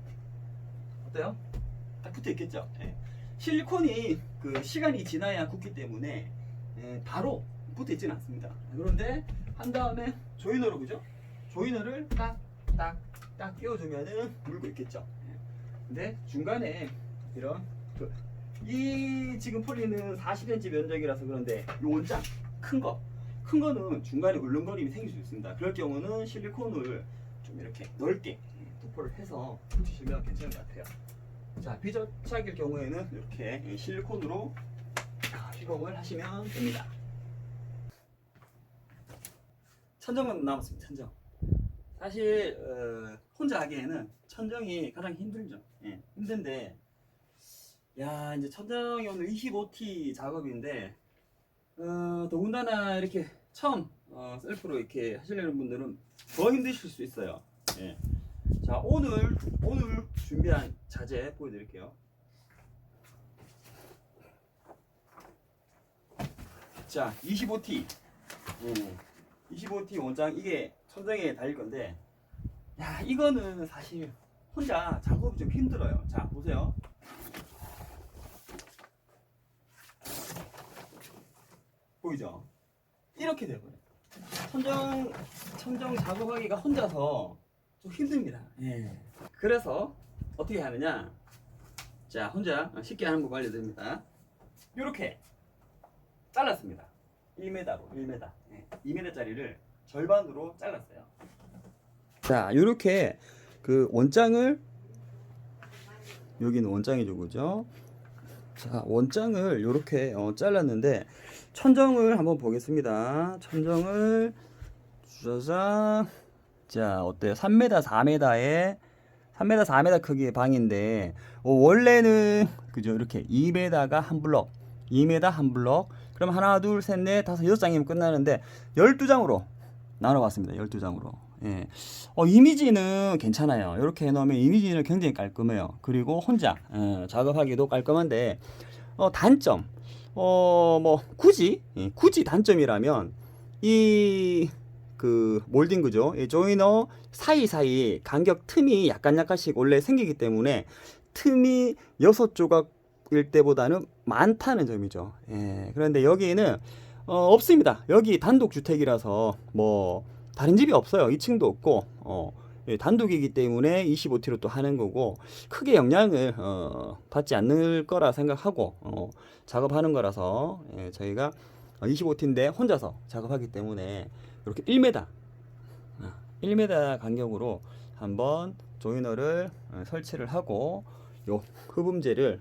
어때요? 딱 붙어 있겠죠? 실리콘이 그 시간이 지나야 굳기 때문에 바로 붙어 있지는 않습니다. 그런데 한 다음에 조이너로 그죠? 조이너를 딱 끼워주면은 물고 있겠죠. 근데 중간에 이런 이 지금 폴리는 40cm 면적이라서 그런데 이 원장 큰 거는 중간에 울렁거림이 생길 수 있습니다. 그럴 경우는 실리콘을 좀 이렇게 넓게 도포를 해서 붙이시면 괜찮을 것 같아요. 자 비접착일 경우에는 이렇게 실리콘으로 휘공을 하시면 됩니다. 천정은 남았습니다. 천정. 사실 혼자 하기에는 천정이 가장 힘들죠. 힘든데 야, 이제 천장이 오늘 25T 작업인데, 더군다나 이렇게 처음 셀프로 이렇게 하시려는 분들은 더 힘드실 수 있어요. 예. 자, 오늘 준비한 자재 보여드릴게요. 자, 25T. 25T 원장, 이게 천장에 달릴 건데, 야, 이거는 사실 혼자 작업이 좀 힘들어요. 자, 보세요. 보이죠? 이렇게 돼버려요. 천정 작업하기가 혼자서 좀 힘듭니다. 예. 그래서 어떻게 하느냐? 자, 혼자 쉽게 하는 법 알려드립니다. 이렇게 잘랐습니다. 1m로 1m. 예. 2m짜리를 절반으로 잘랐어요. 자, 이렇게 그 원장을, 여기는 원장이죠, 그죠? 자, 원장을 이렇게 잘랐는데, 천정을 한번 보겠습니다. 천정을 짜잔. 자, 어때요? 3m 4m에 3m 4m 크기의 방인데, 원래는 그죠, 이렇게 2m가 한 블럭, 2m 한 블럭, 그럼 하나 둘 셋 넷 다섯 여섯 장이면 끝나는데 12장으로 나눠봤습니다. 12장으로. 예. 이미지는 괜찮아요. 이렇게 해놓으면 이미지는 굉장히 깔끔해요. 그리고 혼자 작업하기도 깔끔한데, 단점, 뭐 굳이 단점이라면 이 그 몰딩, 그죠? 이 조이너 사이사이 간격 틈이 약간씩 원래 생기기 때문에 틈이 6조각일 때보다는 많다는 점이죠. 예. 그런데 여기는 없습니다. 여기 단독주택이라서 뭐 다른 집이 없어요. 2층도 없고 예, 단독이기 때문에 25T로 또 하는 거고, 크게 영향을 받지 않을 거라 생각하고 작업하는 거라서, 예, 저희가 25T인데 혼자서 작업하기 때문에 이렇게 1m 간격으로 한번 조이너를 설치를 하고 요 흡음재를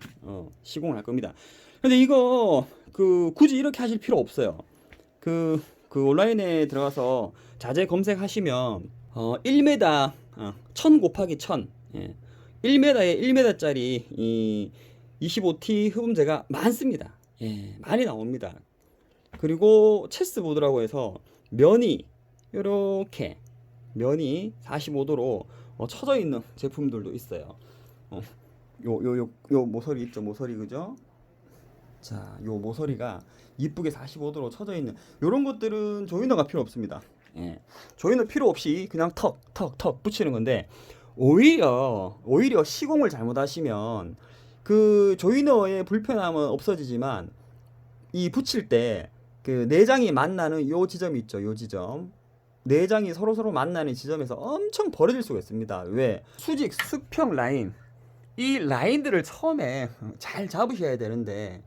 시공을 할 겁니다. 근데 이거 굳이 이렇게 하실 필요 없어요. 그 온라인에 들어가서 자재 검색하시면 1m 1000 곱하기 1000, 예. 1m에 1m짜리 이 25T 흡음재가 많습니다. 예, 많이 나옵니다. 그리고 체스보드라고 해서 면이 이렇게 면이 45도로 쳐져 있는 제품들도 있어요. 요 모서리 있죠, 모서리, 그죠? 자, 요 모서리가 이쁘게 45도로 쳐져 있는 요런 것들은 조이너가 필요 없습니다. 예. 조이너 필요 없이 그냥 턱 붙이는 건데, 오히려 시공을 잘못하시면 그 조이너의 불편함은 없어지지만 이 붙일 때 그 내장이 만나는 요 지점이 있죠. 요 지점. 내장이 서로 만나는 지점에서 엄청 벌어질 수가 있습니다. 왜? 수직, 수평 라인. 이 라인들을 처음에 잘 잡으셔야 되는데,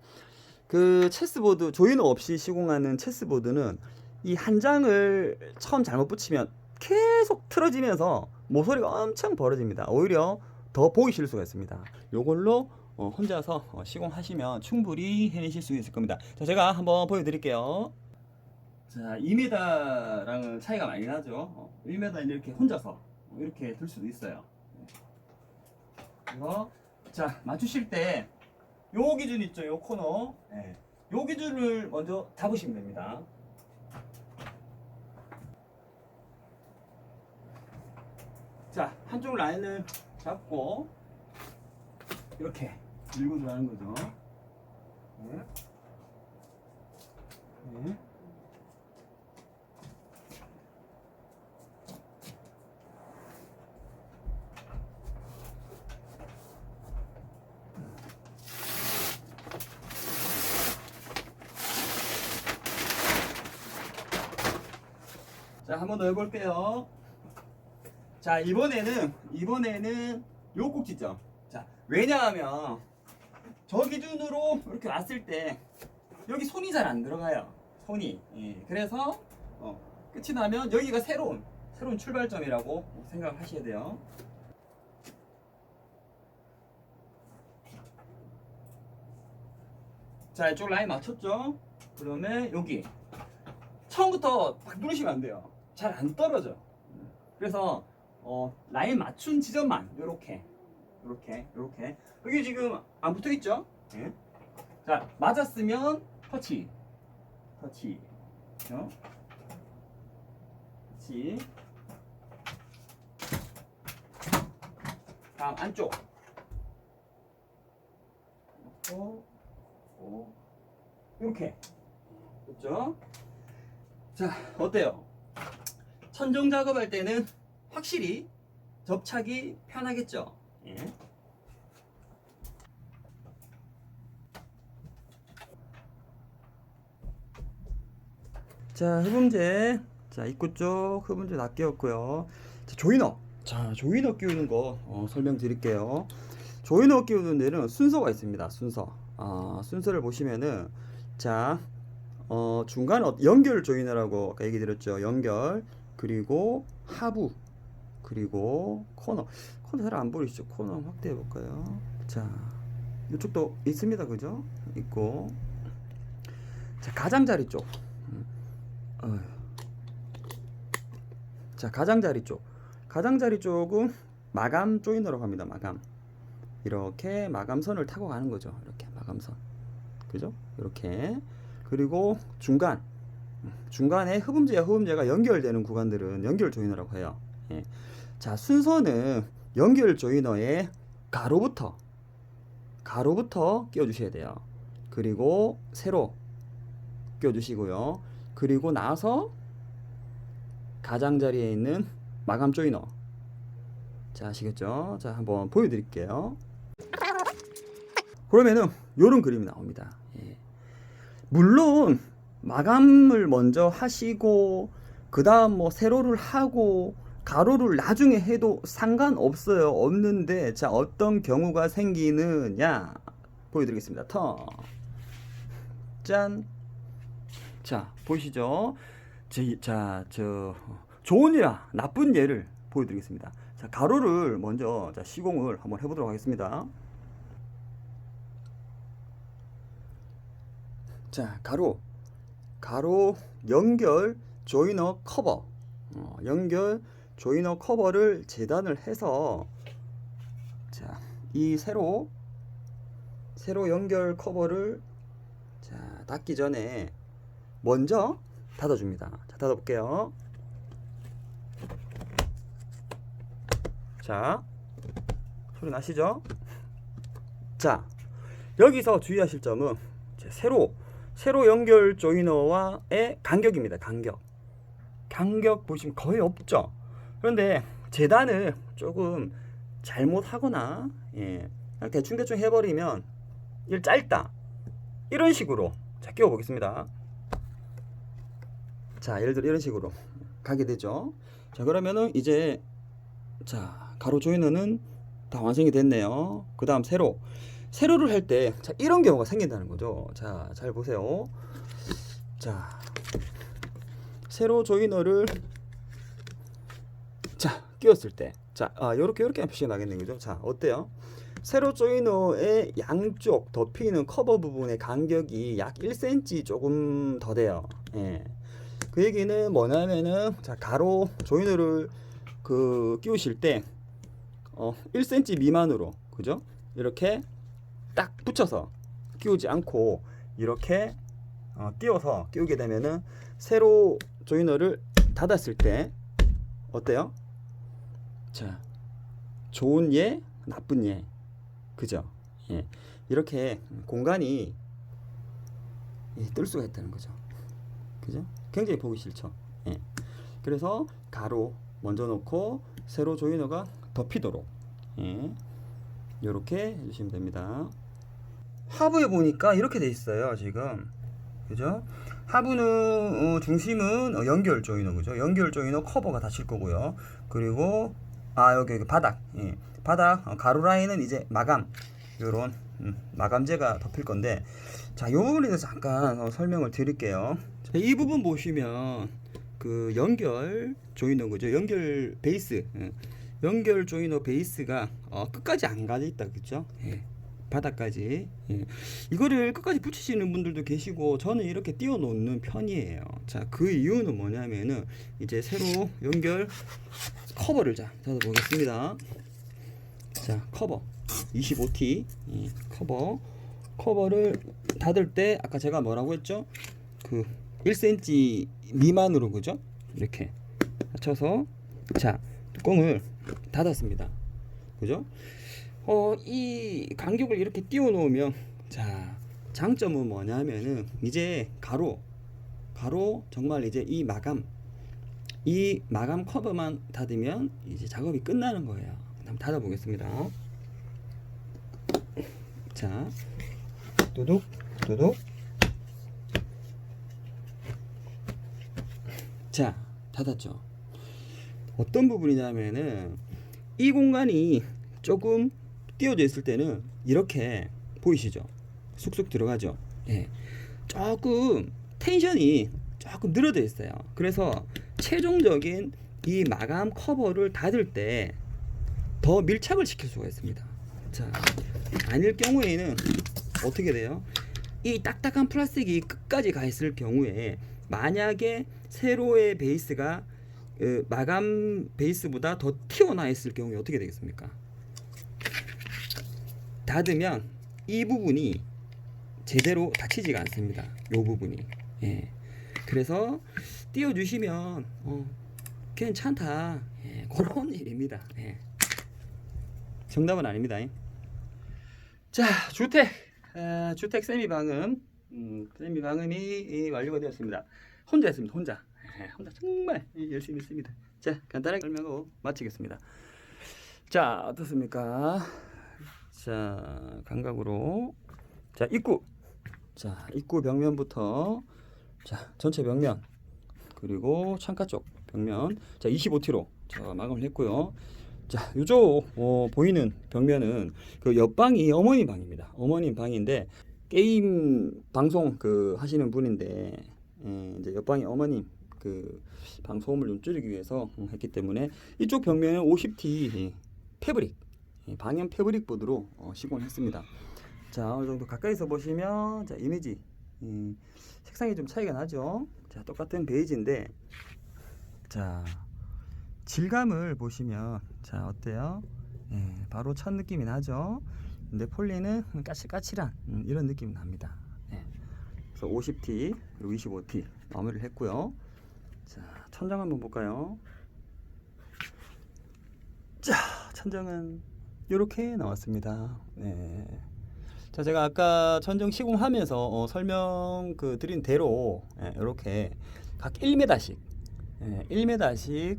그 체스보드, 조이너 없이 시공하는 체스보드는 이 한 장을 처음 잘못 붙이면 계속 틀어지면서 모서리가 엄청 벌어집니다. 오히려 더 보기 싫을 수가 있습니다. 요걸로 혼자서 시공하시면 충분히 해내실 수 있을 겁니다. 자, 제가 한번 보여드릴게요. 자, 2m랑은 차이가 많이 나죠. 1m는 이렇게 혼자서 이렇게 들 수도 있어요. 그래서 자, 맞추실 때 요 기준 있죠, 요 코너. 네. 요 기준을 먼저 잡으시면 됩니다. 자, 한쪽 라인을 잡고 이렇게 밀고 들어가는 거죠. 네. 네. 자, 한번 더 해볼게요. 자, 이번에는 요 꼭지점. 자, 왜냐하면 저 기준으로 이렇게 왔을 때 여기 손이 잘 안 들어가요. 손이. 예, 그래서 끝이 나면 여기가 새로운 출발점이라고 생각하셔야 돼요. 자, 이쪽 라인 맞췄죠? 그러면 여기 처음부터 막 누르시면 안 돼요. 잘 안 떨어져. 그래서 라인 맞춘 지점만 요렇게 여기 지금 안 붙어 있죠? 예? 자, 맞았으면 터치. 터치. 터치. 다음 안쪽. 이렇게. 그렇죠? 자, 어때요? 천정 작업할 때는 확실히 접착이 편하겠죠? 예. 자, 흡음재. 자, 입구 쪽 흡음재 다 끼웠고요. 자, 조이너. 자, 조이너 끼우는 거 설명드릴게요. 조이너 끼우는 데는 순서가 있습니다. 순서. 순서를 보시면은 자, 중간 연결 조이너라고 아까 얘기 드렸죠. 연결. 그리고 하부. 그리고 코너. 코너 잘 안 보이시죠? 코너 한번 확대해 볼까요? 자, 이쪽도 있습니다. 그죠? 있고. 자, 가장자리 쪽. 자, 가장자리 쪽. 가장자리 쪽은 마감 조이너라고 합니다. 마감. 이렇게 마감선을 타고 가는 거죠. 이렇게 마감선. 그죠? 이렇게. 그리고 중간에 흡음재와 흡음재가 연결되는 구간들은 연결 조이너라고 해요. 예. 자, 순서는 연결 조이너에 가로부터 끼워 주셔야 돼요. 그리고 세로 끼워 주시고요. 그리고 나서 가장자리에 있는 마감 조이너. 자, 아시겠죠? 자, 한번 보여드릴게요. 그러면은 요런 그림이 나옵니다. 예. 물론 마감을 먼저 하시고 그 다음 뭐 세로를 하고 가로를 나중에 해도 상관없어요. 없는데 자, 어떤 경우가 생기느냐 보여드리겠습니다. 짠. 자, 보이시죠? 좋은 예와 나쁜 예를 보여드리겠습니다. 자, 가로를 먼저 시공을 한번 해보도록 하겠습니다. 자, 가로 연결 조이너 커버. 연결 조이너 커버를 재단을 해서 자, 이 세로 연결 커버를 자, 닫기 전에 먼저 닫아줍니다. 자, 닫아볼게요. 자, 소리 나시죠? 자, 여기서 주의하실 점은 세로 연결 조이너와의 간격입니다. 간격 보시면 거의 없죠. 그런데 재단을 조금 잘못하거나 그냥 대충 해버리면 일 짧다 이런 식으로 자, 끼워 보겠습니다. 자, 예를 들어 이런 식으로 가게 되죠. 자, 그러면은 이제 자, 가로 조이너는 다 완성이 됐네요. 그 다음 세로를 할 때 이런 경우가 생긴다는 거죠. 자, 잘 보세요. 자, 세로 조이너를 자, 끼웠을 때 자, 요렇게 표시가 나겠네요. 그죠? 자, 어때요? 세로 조이너의 양쪽 덮이는 커버 부분의 간격이 약 1cm 조금 더 돼요. 예. 그 얘기는 뭐냐면은 자, 가로 조이너를 끼우실 때 1cm 미만으로 그죠? 이렇게 딱 붙여서 끼우지 않고 이렇게 띄워서 끼우게 되면은 세로 조이너를 닫았을 때 어때요? 자, 좋은 예, 나쁜 예, 그죠? 예, 이렇게 공간이 뜰 수가 있다는 거죠. 그죠? 굉장히 보기 싫죠. 예. 그래서 가로 먼저 놓고 세로 조이너가 덮이도록 이렇게 해주시면 됩니다. 하부에 보니까 이렇게 돼 있어요. 지금 그죠? 하부는 중심은 연결 조이너 그죠? 연결 조이너 커버가 닫힐 거고요. 그리고 여기 바닥 바닥 가로 라인은 이제 마감 요런 마감재가 덮일 건데 자, 요 부분에 대해서 잠깐 설명을 드릴게요. 자, 이 부분 보시면 그 연결 조이너 그죠? 연결 베이스 연결 조이너 베이스가 끝까지 안 가져 있다 그죠? 예. 바닥까지 이거를 끝까지 붙이시는 분들도 계시고 저는 이렇게 띄워 놓는 편이에요. 자, 그 이유는 뭐냐면은 이제 세로 연결 커버를 닫아 보겠습니다. 자, 커버 25T 커버 커버를 닫을 때 아까 제가 뭐라고 했죠? 그 1cm 미만으로, 그죠? 이렇게 맞춰서 자 뚜껑을 닫았습니다. 그죠? 이 간격을 이렇게 띄워 놓으면 자 장점은 뭐냐면은 이제 가로 정말 이제 이 마감 커버만 닫으면 이제 작업이 끝나는 거예요. 한번 닫아 보겠습니다. 자 두둑 자 닫았죠. 어떤 부분이냐면은 이 공간이 조금 띄워져 있을 때는 이렇게 보이시죠? 쑥쑥 들어가죠. 예. 조금 텐션이 조금 늘어져 있어요. 그래서 최종적인 이 마감 커버를 닫을 때 더 밀착을 시킬 수가 있습니다. 자, 아닐 경우에는 어떻게 돼요? 이 딱딱한 플라스틱이 끝까지 가 있을 경우에 만약에 세로의 베이스가 마감 베이스보다 더 튀어나와 있을 경우에 어떻게 되겠습니까? 닫으면 이 부분이 제대로 닫히지가 않습니다. 이 부분이. 예. 그래서 띄워주시면 괜찮다. 예. 그런 일입니다. 예. 정답은 아닙니다. 자, 주택 세미 방음, 세미 방음이 완료가 되었습니다. 혼자 했습니다. 혼자 정말 열심히 했습니다. 자, 간단하게 설명하고 마치겠습니다. 자, 어떻습니까? 자, 감각으로 자 입구 벽면부터 자 전체 벽면 그리고 창가 쪽 벽면 자 25T로 자 마감을 했고요. 자 요쪽 보이는 벽면은 그 옆방이 어머님 방입니다. 어머님 방인데 게임 방송 그 하시는 분인데 이제 옆방이 어머님 그 방소음을 좀 줄이기 위해서 했기 때문에 이쪽 벽면은 50T 패브릭 방염 패브릭 보드로 시공을 했습니다. 자 어느 정도 가까이서 보시면 자 이미지 색상이 좀 차이가 나죠. 자 똑같은 베이지인데 자 질감을 보시면 자 어때요? 바로 첫 느낌이 나죠. 근데 폴리는 까칠까칠한 이런 느낌이 납니다. 그래서 50T 그리고 25T 마무리를 했고요. 자 천장 한번 볼까요? 자 천장은 이렇게 나왔습니다. 자 제가 아까 천정 시공하면서 설명 드린 대로 이렇게 각 1m씩 1m씩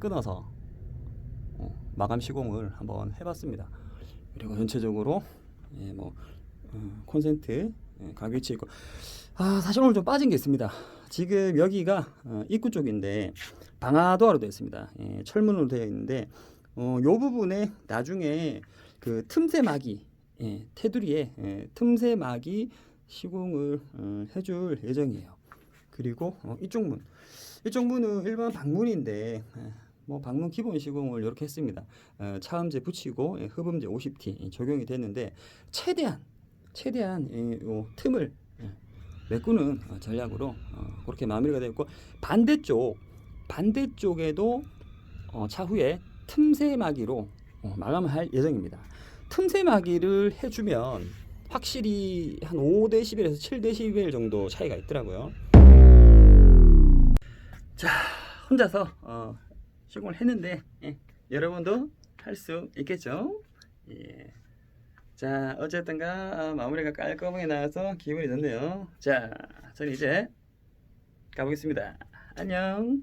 끊어서 마감 시공을 한번 해봤습니다. 그리고 전체적으로 콘센트 각 위치에 있고 사실 오늘 좀 빠진 게 있습니다. 지금 여기가 입구 쪽인데 방화도어로 되어 있습니다. 철문으로 되어 있는데 요 부분에 나중에 그 틈새막이 테두리에 틈새막이 시공을 해줄 예정이에요. 그리고 이쪽 문은 일반 방문인데 방문 기본 시공을 이렇게 했습니다. 차음제 붙이고 흡음재 50T 적용이 됐는데 최대한 요 틈을 메꾸는 전략으로 그렇게 마무리가 되었고 반대쪽에도 차후에 틈새막이로 마감을 할 예정입니다. 틈새막이를 해주면 확실히 한 5dB에서 7dB 정도 차이가 있더라고요. 자, 혼자서 시공을 했는데 여러분도 할 수 있겠죠? 자, 어쨌든가 마무리가 깔끔하게 나와서 기분이 좋네요. 자, 저는 이제 가보겠습니다. 안녕.